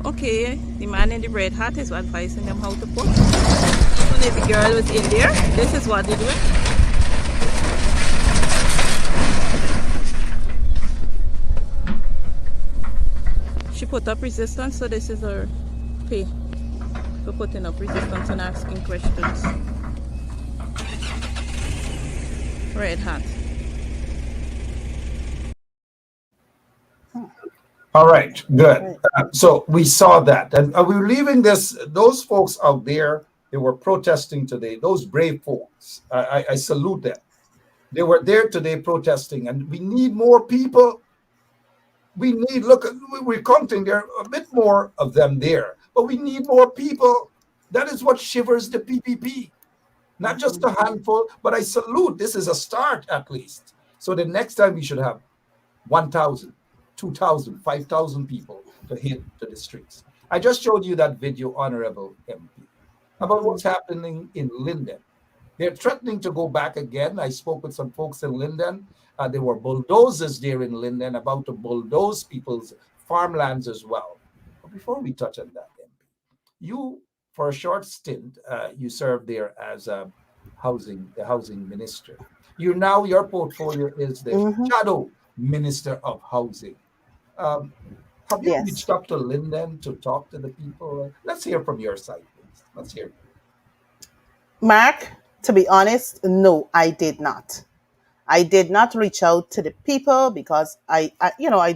Okay, the man in the red hat is advising them how to put. Even if the girl was in there, this is what they do. She put up resistance, so this is her pay for putting up resistance and asking questions. Red hat. All right, good. So we saw that, and we're leaving this. Those folks out there, they were protesting today. Those brave folks, I salute them. They were there today protesting, and we need more people. We need, look, we're counting there a bit more of them there, but we need more people. That is what shivers the PPP. Not just a handful, but I salute. This is a start at least. So the next time we should have 1,000. 2,000, 5,000 people to hit the streets. I just showed you that video, Honorable MP, about what's happening in Linden. They're threatening to go back again. I spoke with some folks in Linden. There were bulldozers there in Linden about to bulldoze people's farmlands as well. But before we touch on that, MP, you, for a short stint, you served there as the housing minister. Your portfolio is the shadow minister of housing. Have you Yes. reached up to Linden to talk to the people? Let's hear from your side, please. Let's hear. Mark, to be honest, no, I did not. I did not reach out to the people because I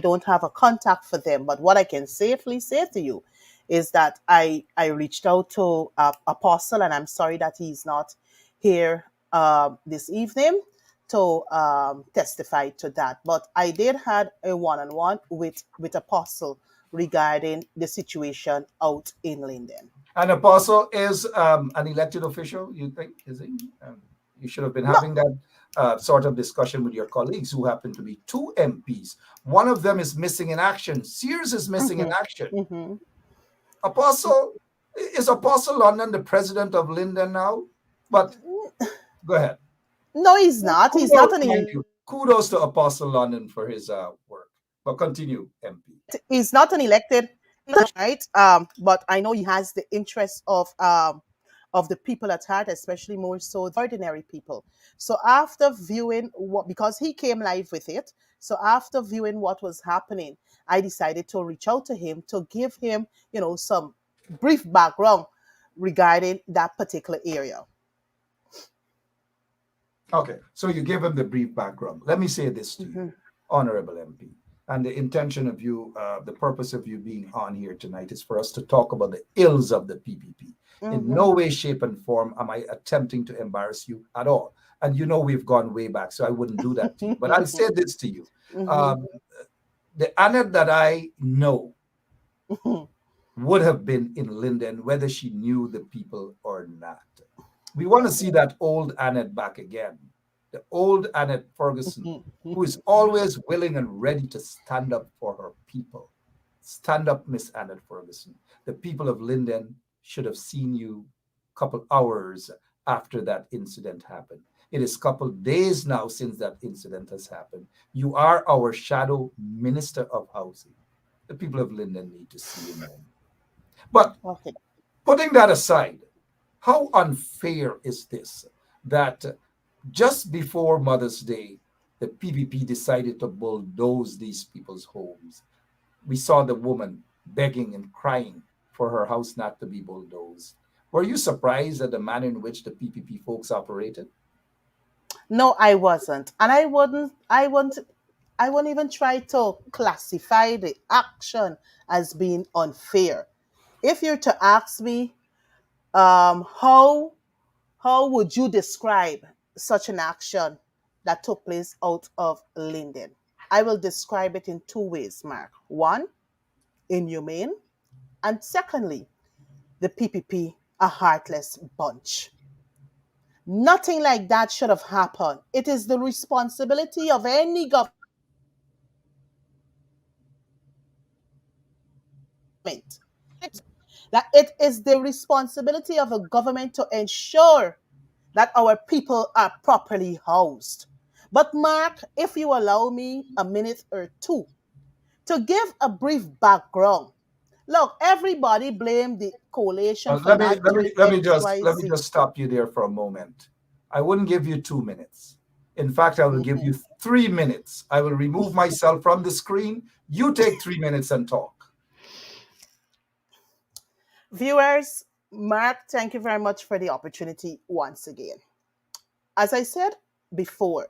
don't have a contact for them. But what I can safely say to you is that I reached out to Apostle, and I'm sorry that he's not here this evening to testify to that. But I did had a one-on-one with Apostle regarding the situation out in Linden. And Apostle is an elected official, you think, is he? You should have been having that sort of discussion with your colleagues who happen to be two MPs. One of them is missing in action. Sears is missing in action. Apostle, is Apostle London the president of Linden now? But go ahead. No, he's not. He's not an Kudos to Apostle London for his work. But continue, MP. He's not an elected, right? But I know he has the interest of the people at heart, especially more so the ordinary people. So after viewing because he came live with it, so after viewing what was happening, I decided to reach out to him to give him, some brief background regarding that particular area. Okay, so you give him the brief background. Let me say this to you, Honorable MP. And the intention of you, the purpose of you being on here tonight is for us to talk about the ills of the PPP. In no way, shape, and form am I attempting to embarrass you at all. And we've gone way back, so I wouldn't do that to you. But I'll say this to you. The Annette that I know would have been in Linden, whether she knew the people or not. We want to see that old Annette back again. The old Annette Ferguson, who is always willing and ready to stand up for her people. Stand up, Miss Annette Ferguson. The people of Linden should have seen you a couple hours after that incident happened. It is a couple days now since that incident has happened. You are our shadow minister of housing. The people of Linden need to see you more. But putting that aside, how unfair is this that just before Mother's Day, the PPP decided to bulldoze these people's homes? We saw the woman begging and crying for her house not to be bulldozed. Were you surprised at the manner in which the PPP folks operated? No, I wasn't. And I wouldn't even try to classify the action as being unfair. If you're to ask me, how would you describe such an action that took place out of Linden? I will describe it in two ways, Mark. One, inhumane, and secondly, the PPP, a heartless bunch. Nothing like that should have happened. It is the responsibility of any government that it is the responsibility of a government to ensure that our people are properly housed. But Mark, if you allow me a minute or two to give a brief background. Look, everybody blame the coalition for let me just stop you there for a moment. I wouldn't give you 2 minutes. In fact, I will give you 3 minutes. I will remove myself from the screen. You take 3 minutes and talk. Viewers, Mark, thank you very much for the opportunity once again. As I said before,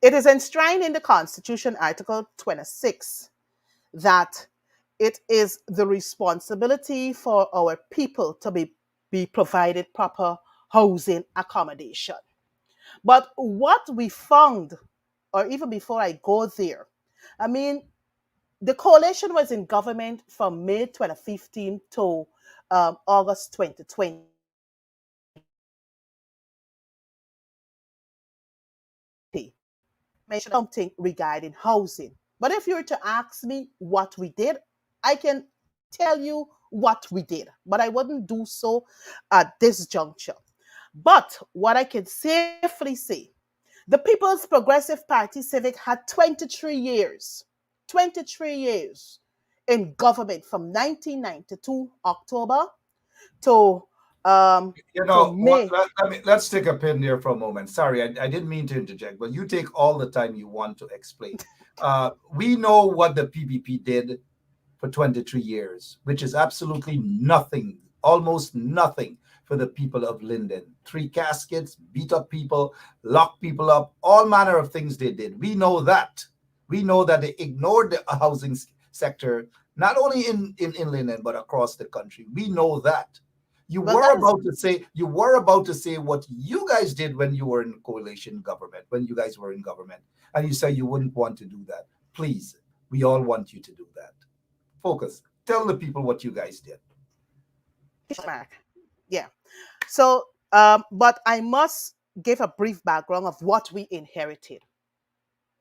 it is enshrined in the Constitution, Article 26, that it is the responsibility for our people to be provided proper housing accommodation. But what we found, or even before I go there, the coalition was in government from May 2015 to August 2020. Mention something regarding housing. But if you were to ask me what we did, I can tell you what we did, but I wouldn't do so at this juncture. But what I can safely say, the People's Progressive Party Civic had 23 years in government from 1992 October to May. Let's take a pin there for a moment. Sorry, I didn't mean to interject, but you take all the time you want to explain. We know what the PPP did for 23 years, which is absolutely nothing, almost nothing for the people of Linden. 3 caskets, beat up people, lock people up, all manner of things they did. We know that. We know that they ignored the housing sector, not only in Linden, but across the country. We know that. You were about to say what you guys did when you were in coalition government, when you guys were in government, and you said you wouldn't want to do that. Please, we all want you to do that. Focus. Tell the people what you guys did. Yeah. So, but I must give a brief background of what we inherited.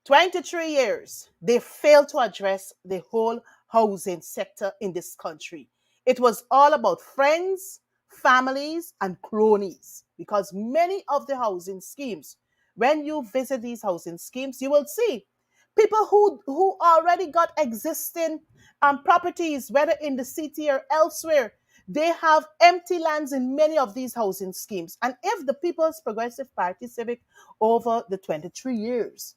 23 years, they failed to address the whole housing sector in this country. It was all about friends, families, and cronies because many of the housing schemes, when you visit these housing schemes, you will see people who already got existing properties, whether in the city or elsewhere. They have empty lands in many of these housing schemes. And if the People's Progressive Party Civic over the 23 years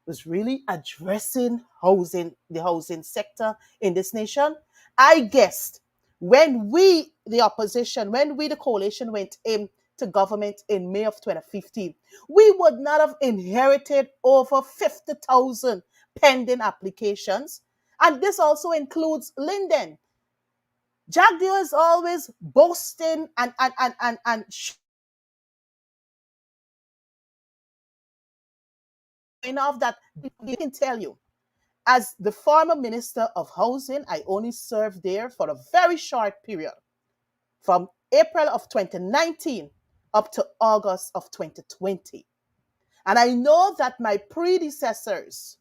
was really addressing housing, the housing sector in this nation, I guessed when we, the opposition, when we, the coalition, went into government in May of 2015, we would not have inherited over 50,000 pending applications. And this also includes Linden. Jack Deere is always boasting and showing off that he can tell you. As the former Minister of Housing, I only served there for a very short period, from April of 2019 up to August of 2020. And I know that my predecessors,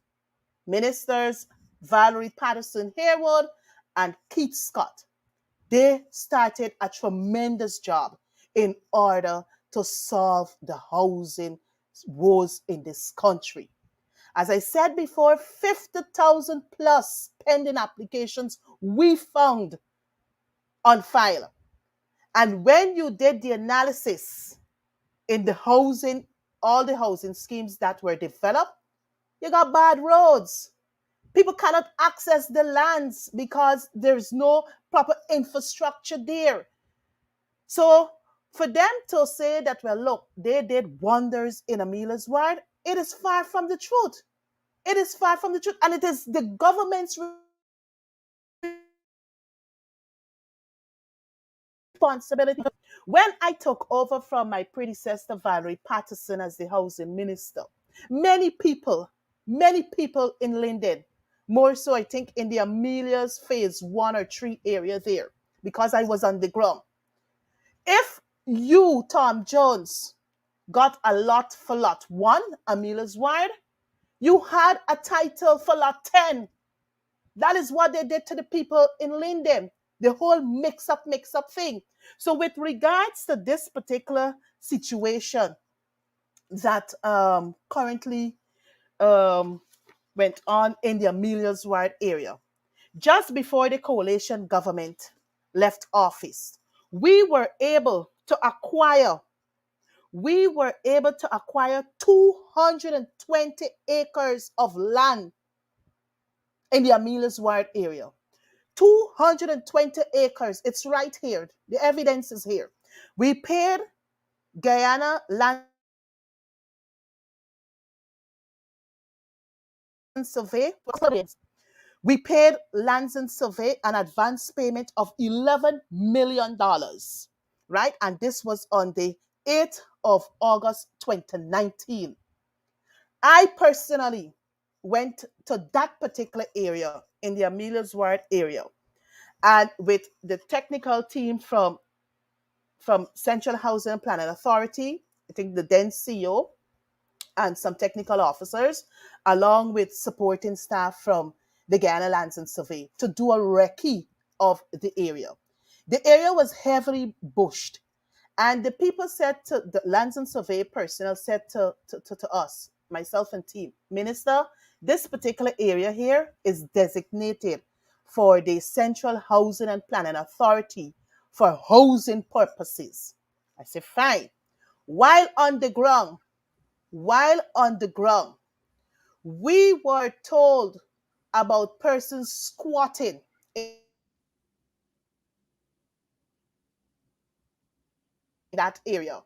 Ministers Valerie Patterson Harewood and Keith Scott, they started a tremendous job in order to solve the housing woes in this country. As I said before, 50,000 plus pending applications we found on file. And when you did the analysis in the housing, all the housing schemes that were developed, you got bad roads. People cannot access the lands because there's no proper infrastructure there. So for them to say that, well, look, they did wonders in Amelia's ward, it is far from the truth. It is far from the truth. And it is the government's responsibility. When I took over from my predecessor, Valerie Patterson, as the housing minister, many people in Linden, more so I think in the Amelia's phase 1 or 3 area there, because I was on the ground. If you, Tom Jones, got a lot for lot 1, Amelia's ward, you had a title for lot 10. That is what they did to the people in Linden. The whole mix-up thing. So with regards to this particular situation that currently went on in the Amelia's Ward area, just before the coalition government left office, we were able to acquire 220 acres of land in the Amelia's Ward area. 220 acres. It's right here. The evidence is here. We paid Guyana Land Survey. We paid Lands and Survey an advance payment of $11 million, right? And this was on the 8th of August 2019. I personally went to that particular area in the Amelia's Ward area, and with the technical team from Central Housing and Planning Authority, I think the then CEO, and some technical officers, along with supporting staff from the Guyana Lands and Survey, to do a recce of the area. The area was heavily bushed, and the people said to the Lands and Survey personnel said to us, myself and team, Minister, this particular area here is designated for the Central Housing and Planning Authority for housing purposes. I said, fine. While on the ground, we were told about persons squatting in that area,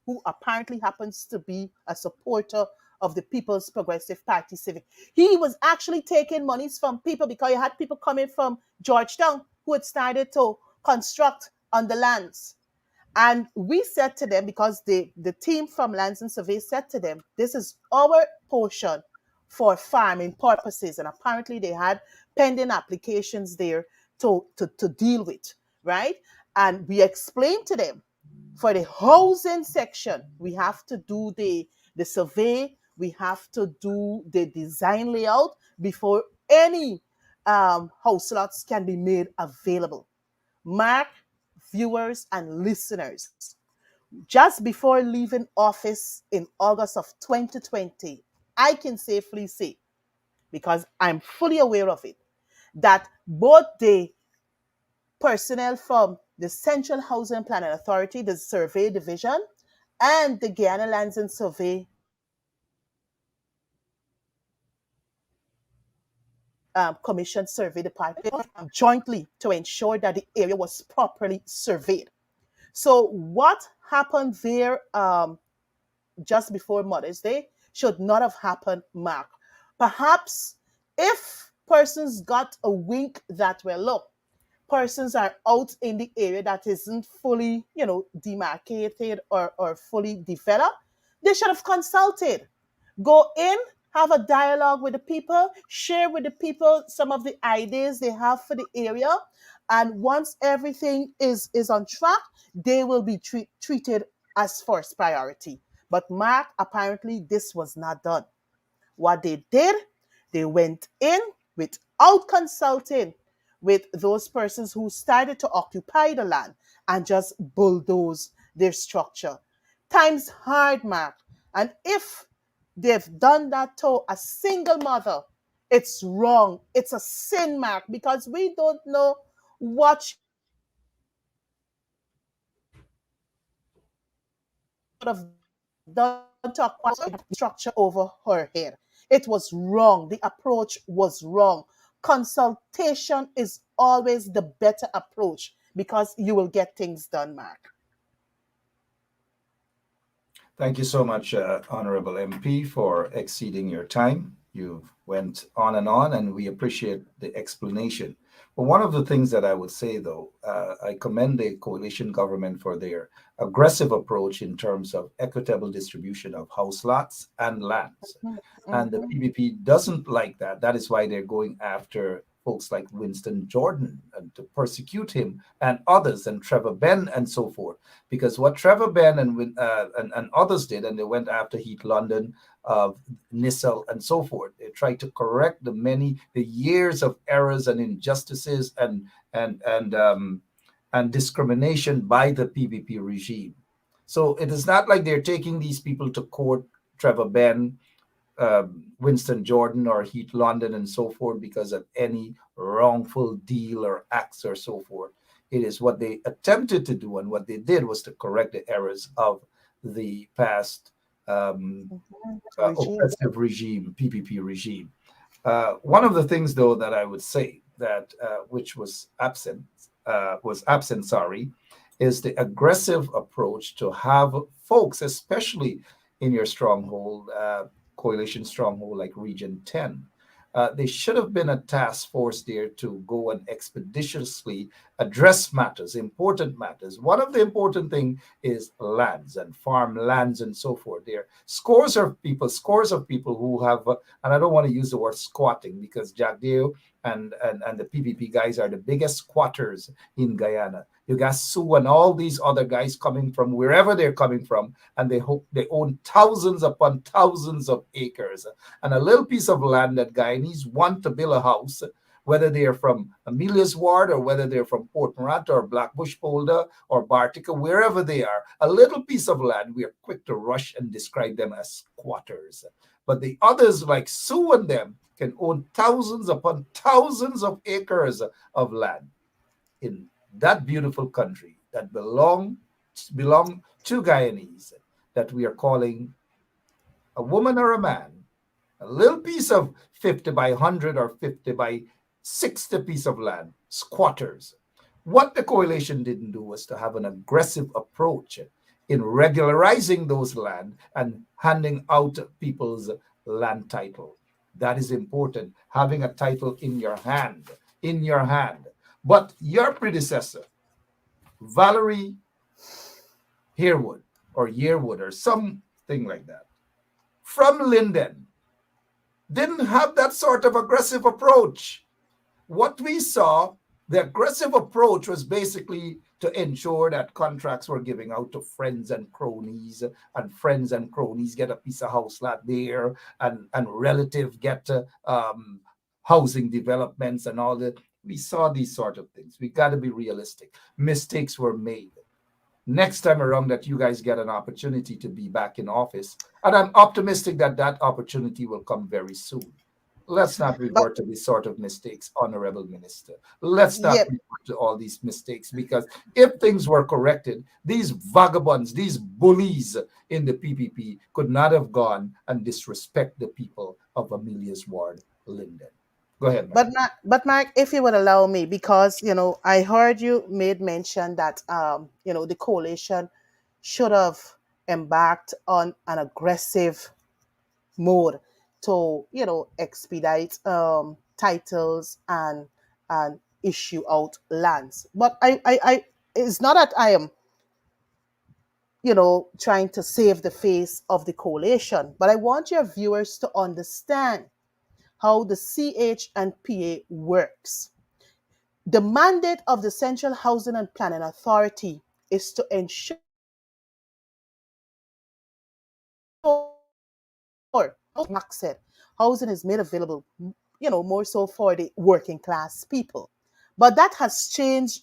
who apparently happens to be a supporter of the People's Progressive Party Civic. He was actually taking monies from people because you had people coming from Georgetown who had started to construct on the lands. And we said to them, because the team from Lands and Survey said to them, this is our portion for farming purposes. And apparently they had pending applications there to deal with, right? And we explained to them, for the housing section, we have to do the survey, we have to do the design layout before any house lots can be made available. Mark, viewers, and listeners, just before leaving office in August of 2020, I can safely say, because I'm fully aware of it, that both the personnel from the Central Housing Planning Authority, the Survey Division, and the Guyana Lands and Survey Commission Survey Department jointly to ensure that the area was properly surveyed. So what happened there just before Mother's Day should not have happened, Mark. Perhaps if persons got a wink that, well, look, persons are out in the area that isn't fully, demarcated or fully developed, they should have consulted. Go in, have a dialogue with the people, share with the people some of the ideas they have for the area. And once everything is on track, they will be treated as first priority. But Mark, apparently this was not done. What they did, they went in without consulting with those persons who started to occupy the land and just bulldoze their structure. Time's hard, Mark. And if they've done that to a single mother, it's wrong. It's a sin, Mark, because we don't know what she would have done to acquire structure over her head. It was wrong. The approach was wrong. Consultation is always the better approach because you will get things done, Mark. Thank you so much, Honorable MP, for exceeding your time. You went on, and we appreciate the explanation. But one of the things that I would say, though, I commend the coalition government for their aggressive approach in terms of equitable distribution of house lots and lands. Mm-hmm. And the PPP doesn't like that. That is why they're going after folks like Winston Jordan and to persecute him and others, and Trevor Benn and so forth. Because what Trevor Benn and others did, and they went after Heath London, Nissel, and so forth. They tried to correct the years of errors and injustices and discrimination by the PPP regime. So it is not like they're taking these people to court, Trevor Benn, Winston Jordan, or Heath London, and so forth, because of any wrongful deal or acts or so forth. It is what they attempted to do, and what they did was to correct the errors of the past oppressive regime, PPP regime. One of the things, though, that I would say that which was absent, is the aggressive approach to have folks, especially in your stronghold, coalition stronghold like Region 10. There should have been a task force there to go and expeditiously address matters, important matters. One of the important things is lands and farmlands and so forth. There are scores of people who have, and I don't want to use the word squatting, because Jack Dale and the PPP guys are the biggest squatters in Guyana. You got Sue and all these other guys coming from wherever they're coming from, and they own thousands upon thousands of acres and a little piece of land that Guyanese want to build a house, whether they're from Amelia's Ward or whether they're from Port Morant or Blackbush Polder or Bartica, wherever they are, a little piece of land, we are quick to rush and describe them as squatters. But the others, like Sue and them, can own thousands upon thousands of acres of land in that beautiful country that belong to Guyanese, that we are calling a woman or a man, a little piece of 50 by 100 or 50 by 60 piece of land, squatters. What the coalition didn't do was to have an aggressive approach in regularizing those land and handing out people's land title. That is important, having a title in your hand. But your predecessor, Valerie Yearwood or something like that, from Linden, didn't have that sort of aggressive approach. What we saw The aggressive approach was basically to ensure that contracts were giving out to friends and cronies, and friends and cronies get a piece of house lot there, and relative get housing developments and all that. We saw these sort of things. We got to be realistic. Mistakes were made. Next time around that you guys get an opportunity to be back in office, and I'm optimistic that that opportunity will come very soon. Let's not But revert to these sort of mistakes, Honorable Minister. Let's not yeah, revert to all these mistakes, because if things were corrected, these vagabonds, these bullies in the PPP could not have gone and disrespect the people of Amelia's ward, Linden. Go ahead, ma'am. but Mark, if you would allow me, because I heard you made mention that the coalition should have embarked on an aggressive mode to expedite titles and issue out lands. But I it's not that I am trying to save the face of the coalition, but I want your viewers to understand how the CH and PA works. The mandate of the Central Housing and Planning Authority is to ensure, like Mark said, housing is made available, more so for the working class people. But that has changed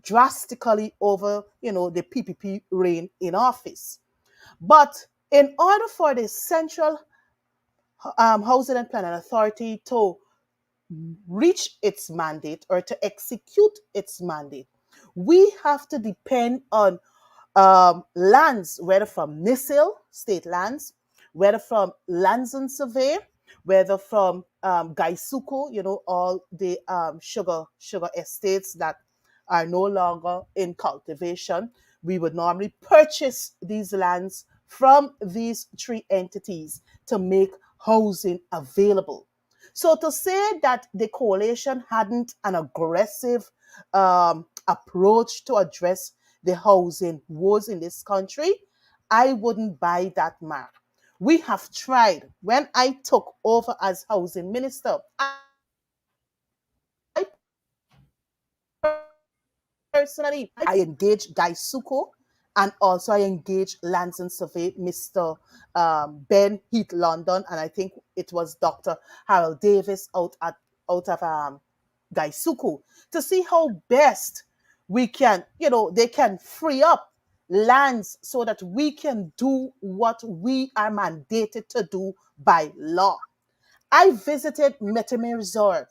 drastically over, the PPP reign in office. But in order for the Central Housing and Planning Authority to reach its mandate or to execute its mandate, we have to depend on lands, whether from NISIL, state lands, whether from lands and survey, whether from Gaisuko, all the sugar estates that are no longer in cultivation. We would normally purchase these lands from these three entities to make housing available. So to say that the coalition hadn't an aggressive approach to address the housing woes in this country, I wouldn't buy that, Mark. We have tried. When I took over as housing minister, I personally, I engaged Guy Suko, and also I engaged Lands and Survey, Mr. Ben Heath London, and I think it was Dr. Harold Davis out of Guy Suko, to see how best we can, they can free up lands so that we can do what we are mandated to do by law. I visited Metame Resort.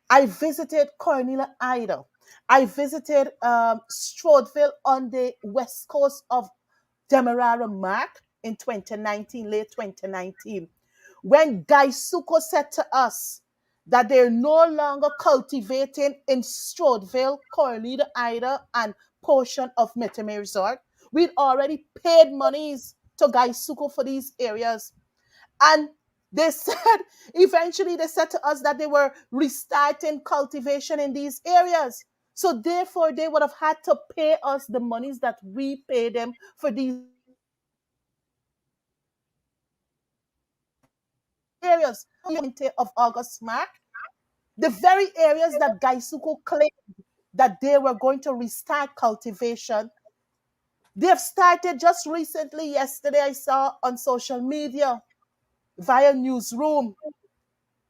I visited Cornelia Ida. I visited Strodeville on the west coast of Demerara Mark in 2019, late 2019, when Guy Suko said to us that they're no longer cultivating in Strodeville, Cornelia Ida, and portion of Metame Resort. We'd already paid monies to Guy Suko for these areas. And they said, eventually they said to us that they were restarting cultivation in these areas. So therefore, they would have had to pay us the monies that we pay them for these areas. Of August, Mark, the very areas that Gaisuko claimed that they were going to restart cultivation, they've started just recently. Yesterday, I saw on social media via newsroom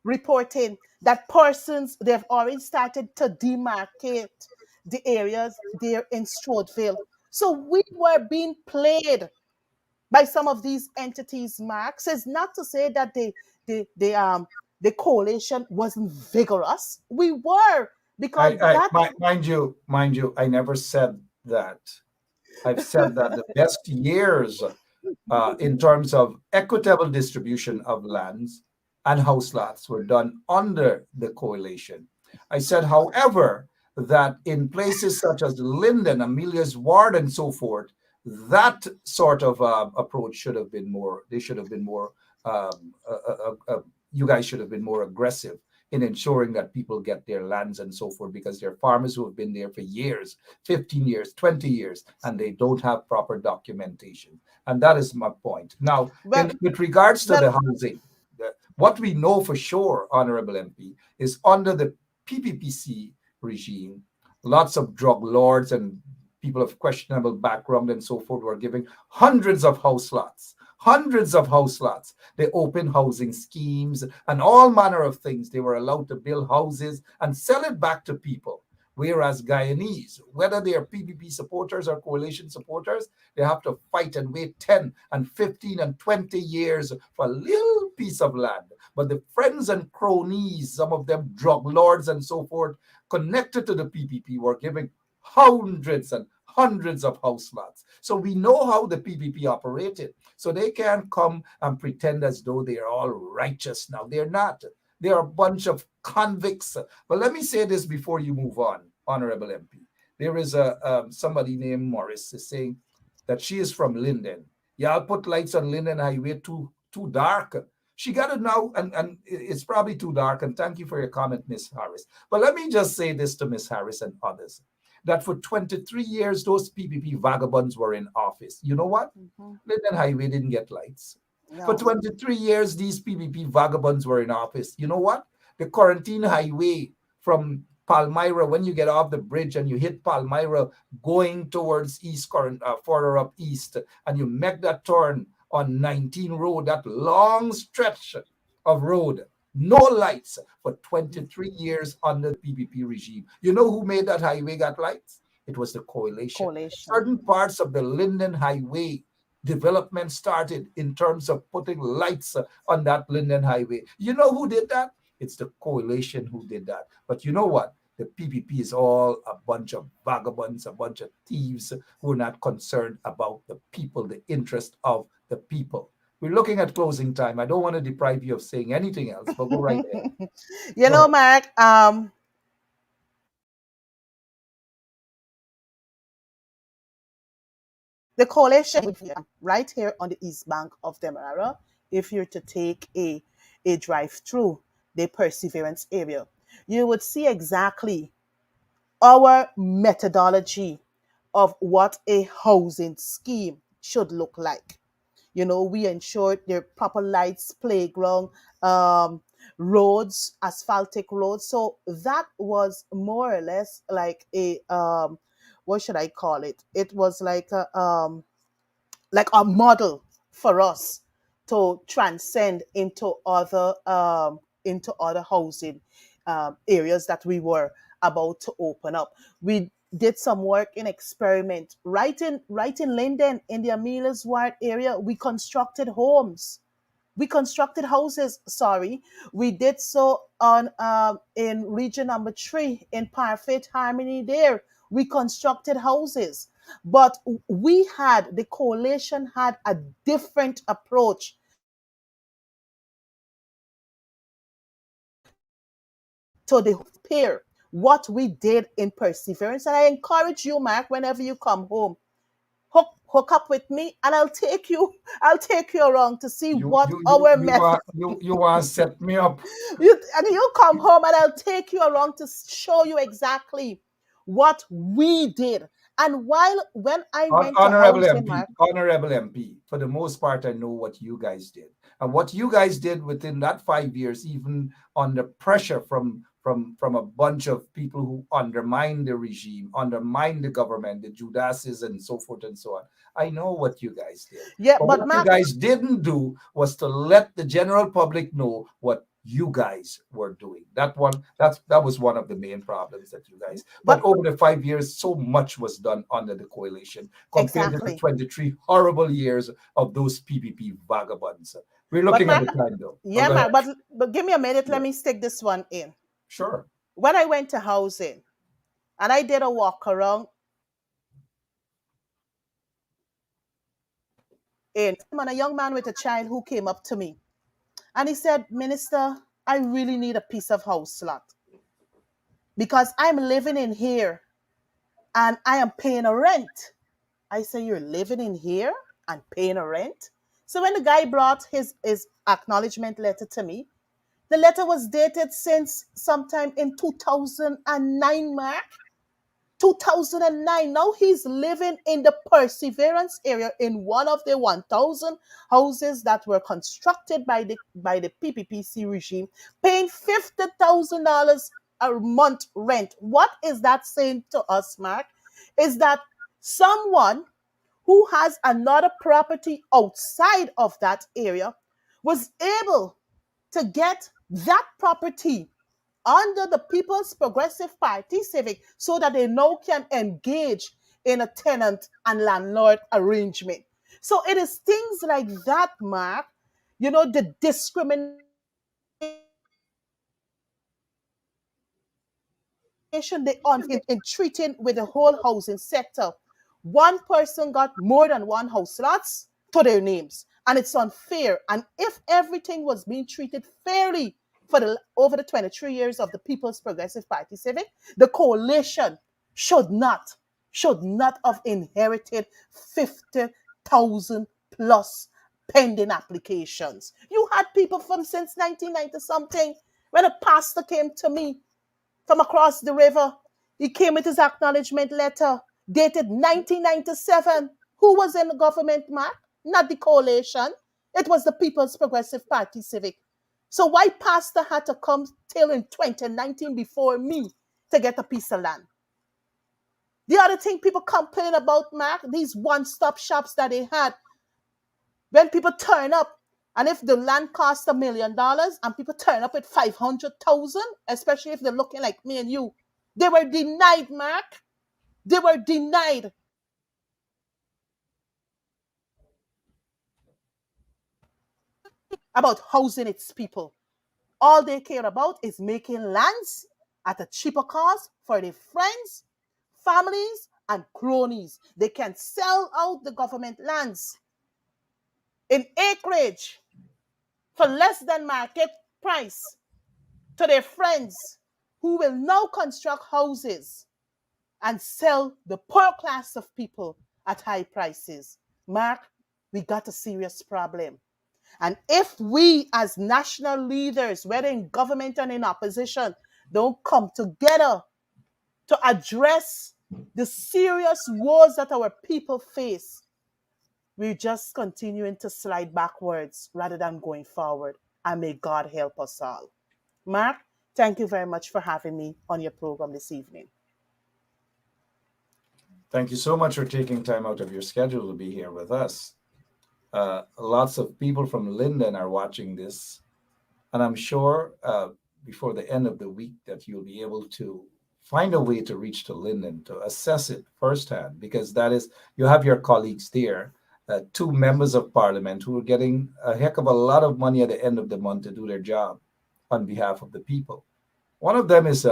reporting that persons, they've already started to demarcate the areas there in Strodeville. So we were being played by some of these entities, Mark. So it's not to say that the coalition wasn't vigorous. We were, because that Mind you, I never said that. I've said that the best years in terms of equitable distribution of lands and house lots were done under the coalition. I said, however, that in places such as Linden, Amelia's ward, and so forth, that sort of approach should have been more. They should have been more. You guys should have been more aggressive in ensuring that people get their lands and so forth, because they're farmers who have been there for years, 15 years, 20 years, and they don't have proper documentation. And that is my point. Now, with regards to the housing, what we know for sure, Honorable MP, is under the PPPC regime. Lots of drug lords and people of questionable background and so forth were giving hundreds of house lots. Hundreds of house lots. They opened housing schemes and all manner of things. They were allowed to build houses and sell it back to people. Whereas Guyanese, whether they are PPP supporters or coalition supporters, they have to fight and wait 10 and 15 and 20 years for a little piece of land. But the friends and cronies, some of them drug lords and so forth, connected to the PPP were giving hundreds and hundreds of house lots. So we know how the PPP operated. So they can't come and pretend as though they are all righteous now. They're not. They are a bunch of convicts. But let me say this before you move on, Honorable MP. There is somebody named Morris is saying that she is from Linden. Y'all put lights on Linden Highway too dark. She got it now, and it's probably too dark. And thank you for your comment, Miss Harris. But let me just say this to Miss Harris and others, that for 23 years, those PPP vagabonds were in office. You know what? Linden Highway didn't get lights. No. For 23 years, these PPP vagabonds were in office. You know what? The Quarantine Highway from Palmyra, when you get off the bridge and you hit Palmyra going towards further up east, and you make that turn on 19 Road, that long stretch of road, no lights for 23 years under the PPP regime. You know who made that highway got lights? It was the coalition. Certain parts of the Linden Highway development started in terms of putting lights on that Linden Highway. You know who did that? It's the coalition who did that. But you know what? The PPP is all a bunch of vagabonds, a bunch of thieves who are not concerned about the people, the interest of the people. We're looking at closing time. I don't want to deprive you of saying anything else, but go right ahead. You know, Mark, the coalition right here on the east bank of Demerara, if you're to take a drive-through the Perseverance area, you would see exactly our methodology of what a housing scheme should look like. You know, we ensured there are proper lights, playground, roads, asphaltic roads. So that was more or less like a what should I call it? It was like a model for us to transcend into other housing areas that we were about to open up. We did some work in experiment right in Linden in the Amelia's Ward area. We constructed homes. We constructed houses. Sorry, we did so on in region number 3 in Parfait Harmony. There, we constructed houses, but the coalition had a different approach to the pair. What we did in Perseverance, and I encourage you, Mark, whenever you come home, hook up with me, and I'll take you around to see what our method. You want to set me up? You come home, and I'll take you around to show you exactly what we did. And when I went Honorable to MP, Honorable MP, for the most part, I know what you guys did, and what you guys did within that 5 years, even under pressure from a bunch of people who undermined the regime, undermined the government, the Judases and so forth and so on. I know what you guys did. Yeah, but what you guys didn't do was to let the general public know what you guys were doing. That was one of the main problems that you guys. But over the 5 years, so much was done under the coalition compared to the 23 horrible years of those PPP vagabonds. We're looking at the time, though. Yeah, but give me a minute. Let me stick this one in. Sure. When I went to housing, and I did a walk around and a young man with a child who came up to me, and he said, "Minister, I really need a piece of house lot because I'm living in here and I am paying a rent." I said, "You're living in here and paying a rent?" So when the guy brought his acknowledgement letter to me, the letter was dated since sometime in 2009, Mark. 2009. Now he's living in the Perseverance area in one of the 1,000 houses that were constructed by the PPPC regime, paying $50,000 a month rent. What is that saying to us, Mark? Is that someone who has another property outside of that area was able to get that property under the People's Progressive Party Civic so that they now can engage in a tenant and landlord arrangement. So it is things like that, Mark, the discrimination they on in treating with the whole housing sector. One person got more than one house lots to their names, and it's unfair. And if everything was being treated fairly for over the 23 years of the People's Progressive Party Civic, the coalition should not have inherited 50,000 plus pending applications. You had people from since 1990 something. When a pastor came to me from across the river, he came with his acknowledgement letter dated 1997. Who was in the government, Mark? Not the coalition. It was the People's Progressive Party Civic. So why pastor had to come till in 2019 before me to get a piece of land? The other thing people complain about, Mark, these one-stop shops that they had. When people turn up, and if the land costs $1 million and people turn up at 500,000, especially if they're looking like me and you, they were denied, Mark. They were denied. About housing its people. All they care about is making lands at a cheaper cost for their friends, families, and cronies. They can sell out the government lands in acreage for less than market price to their friends who will now construct houses and sell the poor class of people at high prices. Mark, we got a serious problem. And if we as national leaders, whether in government or in opposition, don't come together to address the serious woes that our people face, we're just continuing to slide backwards rather than going forward. And may God help us all. Mark, thank you very much for having me on your program this evening. Thank you so much for taking time out of your schedule to be here with us. Lots of people from Linden are watching this, and I'm sure before the end of the week that you'll be able to find a way to reach to Linden to assess it firsthand, because that is, you have your colleagues there, two members of parliament who are getting a heck of a lot of money at the end of the month to do their job on behalf of the people. One of them is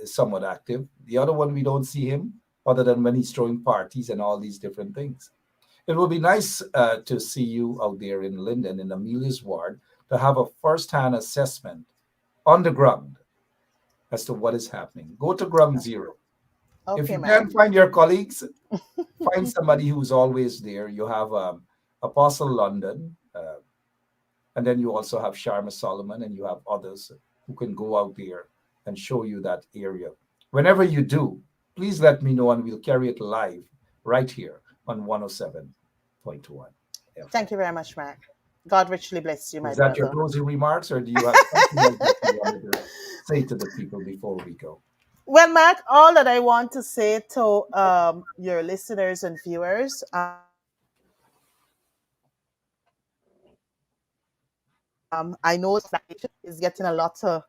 somewhat active. The other one, we don't see him other than when he's throwing parties and all these different things. It will be nice to see you out there in Linden, in Amelia's ward, to have a first-hand assessment on the ground as to what is happening. Go to ground zero. Okay, if you man. can't find your colleagues, find somebody who's always there. You have Apostle London, and then you also have Sharma Solomon, and you have others who can go out there and show you that area. Whenever you do, please let me know, and we'll carry it live right here on 107.1. Thank you very much, Mark. God richly bless you, my brother. Is that brother. your closing remarks, or do you have something else that you wanted to say to the people before we go? Well, Mark, all that I want to say to your listeners and viewers, I know it's getting a lot of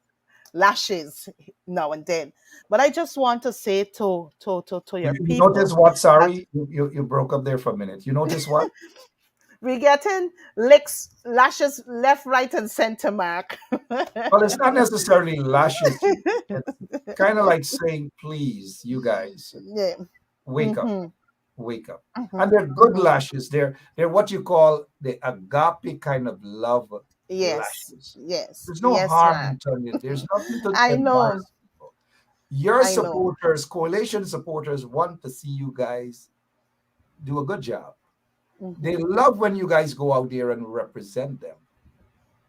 lashes now and then, but I just want to say to your people. You notice what? Sorry, you broke up there for a minute. You notice what? We're getting licks, lashes left, right, and center, Mark. Well, it's not necessarily lashes. It's kind of like saying, please, you guys, wake up. Wake up. And they're good lashes. They're what you call the agape kind of love lashes. Yes. There's no harm in telling it. There's nothing to I know. People. Your supporters, coalition supporters, want to see you guys do a good job. They love when you guys go out there and represent them.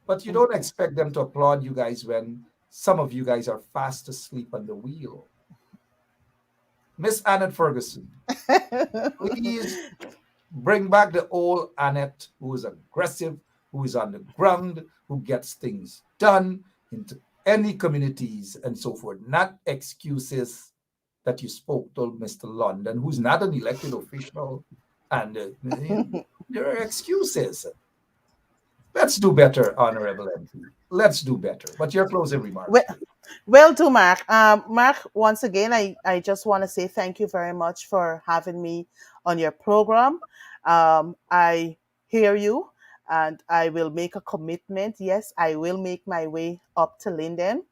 But you don't expect them to applaud you guys when some of you guys are fast asleep on the wheel. Miss Annette Ferguson, please bring back the old Annette, who is aggressive, who is on the ground, who gets things done into any communities and so forth, not excuses that you spoke to Mr. London, who's not an elected official, and there are excuses. Let's do better, Honorable MP. Let's do better. But your closing remarks, Well, please. well, to Mark. Mark, once again, I just want to say thank you very much for having me on your program. I hear you, and I will make a commitment. Yes, I will make my way up to Linden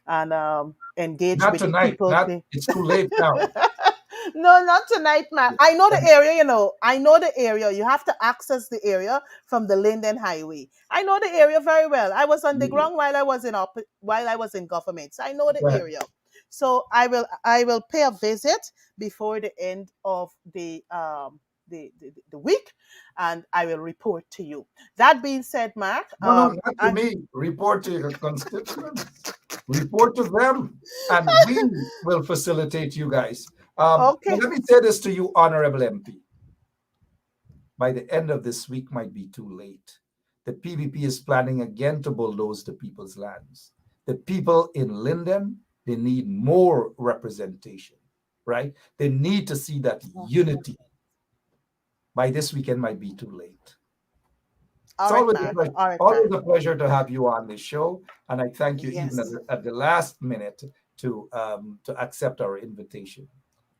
and engage Not with the tonight. people. Not. It's too late now. No, not tonight, man. I know the area, I know the area. You have to access the area from the Linden Highway. I know the area very well. I was on the ground while I was in government. So I know the Right. area. So I will pay a visit before the end of the week, and I will report to you. That being said, Mark, No, not to me. Report to your constituents. Report to them, and we will facilitate you guys. okay. Let me say this to you, Honorable MP. By the end of this week might be too late. The PPP is planning again to bulldoze the people's lands. The people in Linden, they need more representation, right? They need to see that unity. By this weekend might be too late. All It's right, always, Mark. All right, always Mark. a pleasure to have you on this show, and I thank you even Yes. at the last minute to accept our invitation.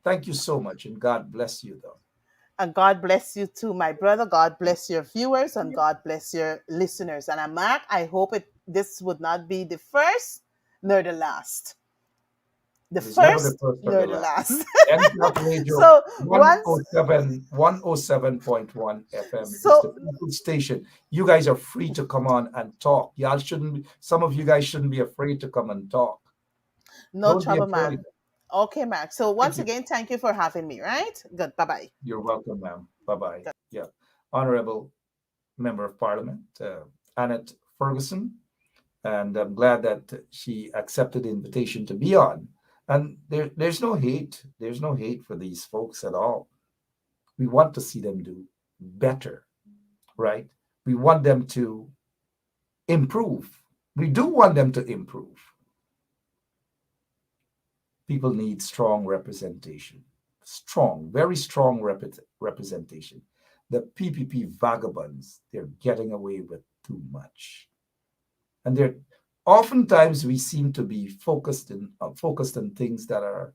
Thank you so much, and God bless you, though. And God bless you too, my brother. God bless your viewers and God bless your listeners. And Mark, I hope this would not be the first nor the last. The It is never the first first or nor the the last. last. NCAP Radio So once 107.1 FM is so the people station. You guys are free to come on and talk. Y'all shouldn't, some of you guys shouldn't be afraid to come and talk. no Don't be trouble, Mark. afraid. Okay, Mark. So Thank once you. again, thank you for having me, right? Good. Bye-bye. You're welcome, ma'am. Bye-bye. Yeah. Honorable Member of Parliament, Annette Ferguson, and I'm glad that she accepted the invitation to be on. And there's no hate. There's no hate for these folks at all. We want to see them do better, right? We want them to improve. We do want them to improve. People need strong representation. Strong, very strong representation. The PPP vagabonds, they're getting away with too much. And they're oftentimes we seem to be focused on things that are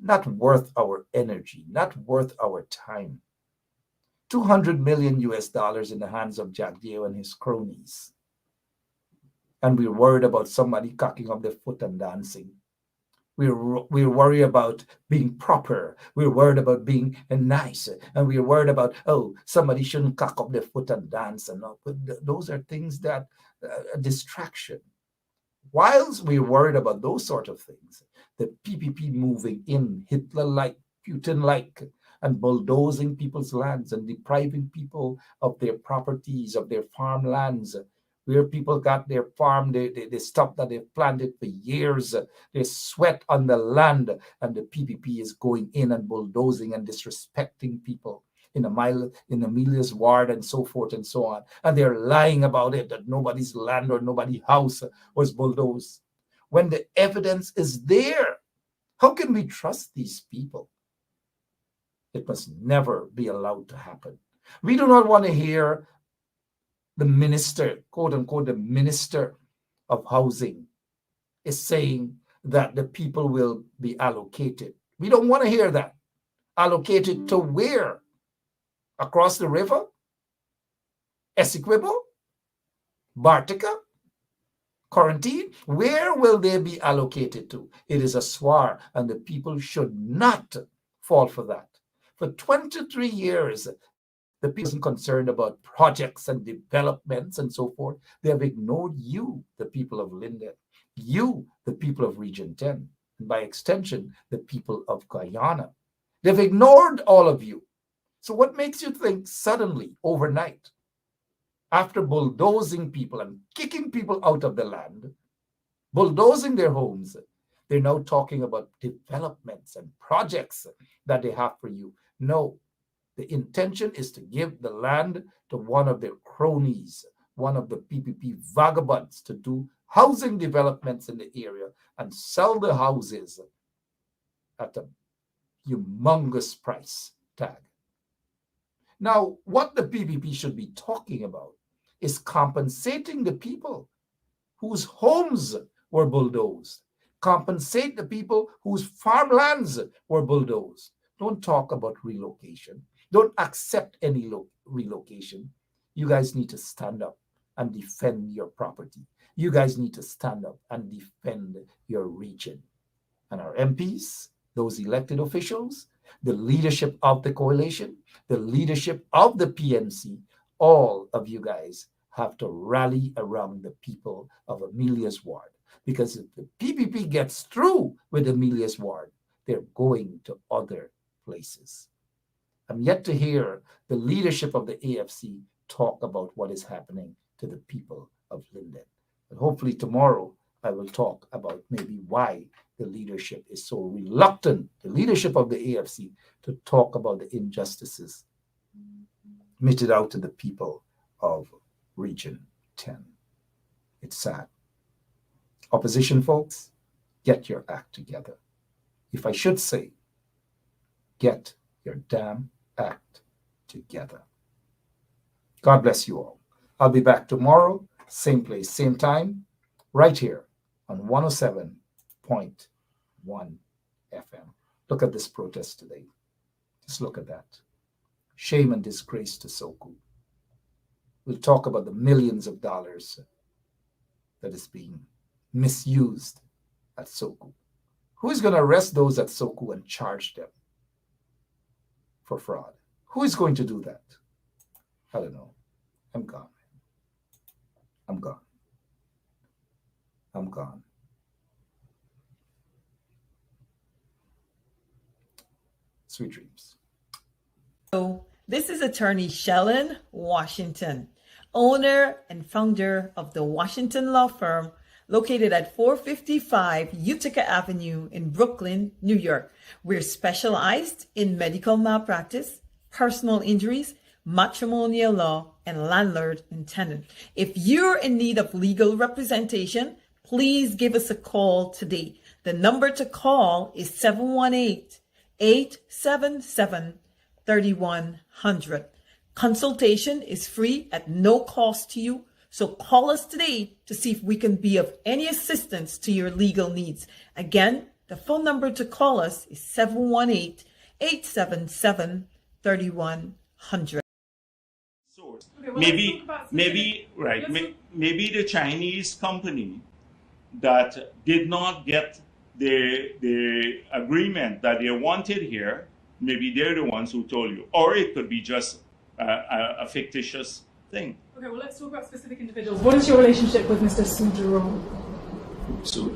not worth our energy, not worth our time. $200 million in the hands of Jack Dio and his cronies. And we're worried about somebody cocking up their foot and dancing. We're worried about being proper. We're worried about being nice. And we're worried about, somebody shouldn't cock up their foot and dance. And all. But those are things that a distraction. Whilst we're worried about those sort of things, the PPP moving in Hitler-like, Putin-like, and bulldozing people's lands and depriving people of their properties, of their farmlands, where people got their farm, they stuff that they've planted for years, they sweat on the land, and the PPP is going in and bulldozing and disrespecting people in Amelia's ward and so forth and so on. And they're lying about it, that nobody's land or nobody's house was bulldozed. When the evidence is there, how can we trust these people? It must never be allowed to happen. We do not want to hear the minister, quote unquote, the minister of housing is saying that the people will be allocated. We don't want to hear that. Allocated to where? Across the river? Equitable? Bartica? Quarantine? Where will they be allocated to? It is a swar, and the people should not fall for that. For 23 years, the people are concerned about projects and developments and so forth. They have ignored you, the people of Linden, you, the people of Region 10, and by extension, the people of Guyana. They've ignored all of you. So what makes you think suddenly, overnight, after bulldozing people and kicking people out of the land, bulldozing their homes, they're now talking about developments and projects that they have for you? No. The intention is to give the land to one of their cronies, one of the PPP vagabonds to do housing developments in the area and sell the houses at a humongous price tag. Now, what the PPP should be talking about is compensating the people whose homes were bulldozed, compensate the people whose farmlands were bulldozed. Don't talk about relocation. Don't accept any relocation. You guys need to stand up and defend your property. You guys need to stand up and defend your region. And our MPs, those elected officials, the leadership of the coalition, the leadership of the PNC, all of you guys have to rally around the people of Amelia's ward. Because if the PPP gets through with Amelia's ward, they're going to other places. I'm yet to hear the leadership of the AFC talk about what is happening to the people of Linden. But hopefully tomorrow I will talk about maybe why the leadership is so reluctant, the leadership of the AFC, to talk about the injustices meted out to the people of Region 10. It's sad. Opposition folks, get your act together. If I should say, get your damn act together. God bless you all. I'll be back tomorrow, same place, same time, right here on 107.1 FM. Look at this protest today. Just look at that. Shame and disgrace to Soku. We'll talk about the millions of dollars that is being misused at Soku. Who is going to arrest those at Soku and charge them for fraud? Who is going to do that? I don't know. I'm gone. I'm gone. I'm gone. Sweet dreams. So, this is attorney Shellen Washington, owner and founder of the Washington law firm located at 455 Utica Avenue in Brooklyn, New York. We're specialized in medical malpractice, personal injuries, matrimonial law, and landlord and tenant. If you're in need of legal representation, please give us a call today. The number to call is 718-877-3100. Consultation is free at no cost to you. So call us today to see if we can be of any assistance to your legal needs. Again, the phone number to call us is 718-877-3100. Maybe the Chinese company that did not get the agreement that they wanted here, maybe they're the ones who told you, or it could be just a fictitious thing. Okay, well, let's talk about specific individuals. What is your relationship with Mr. Sujiro? So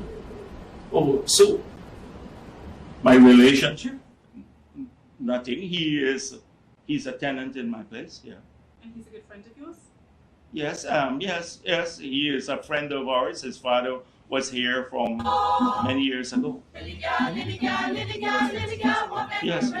my relationship? Nothing. He's a tenant in my place. Yeah. And he's a good friend of yours? Yes. Yes. He is a friend of ours. His father was here from many years ago. Yes.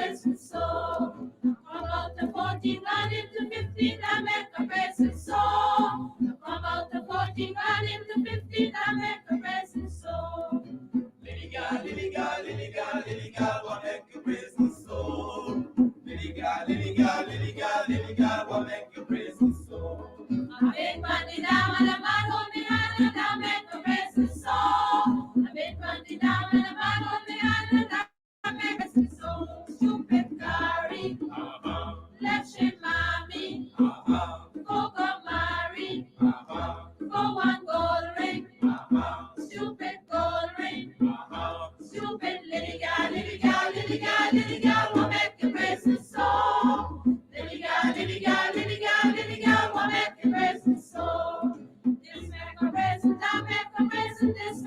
racing soul. Come out to 14, run into 15, I make a racing soul. Come out to 14, run into 15, I make a racing soul. Lily gal, lily gal, lily gal, lily gal, what make you praise the soul? Lily gal, lily gal, lily gal, lily gal, what make you praise the soul? I big money down and a man hold me hand and I make a racing soul. I big money down and a man hold me hand and I make a racing soul. Stupid Gary, left shame mommy, Coco Mary, for one gold ring, stupid gold ring, stupid lily gal, lily gal, lily gal, lily gal, what make you racing soul? Lily gal, lily gal, lily gal, lily gal, what make you racing soul? This make a racing, that make a racing, this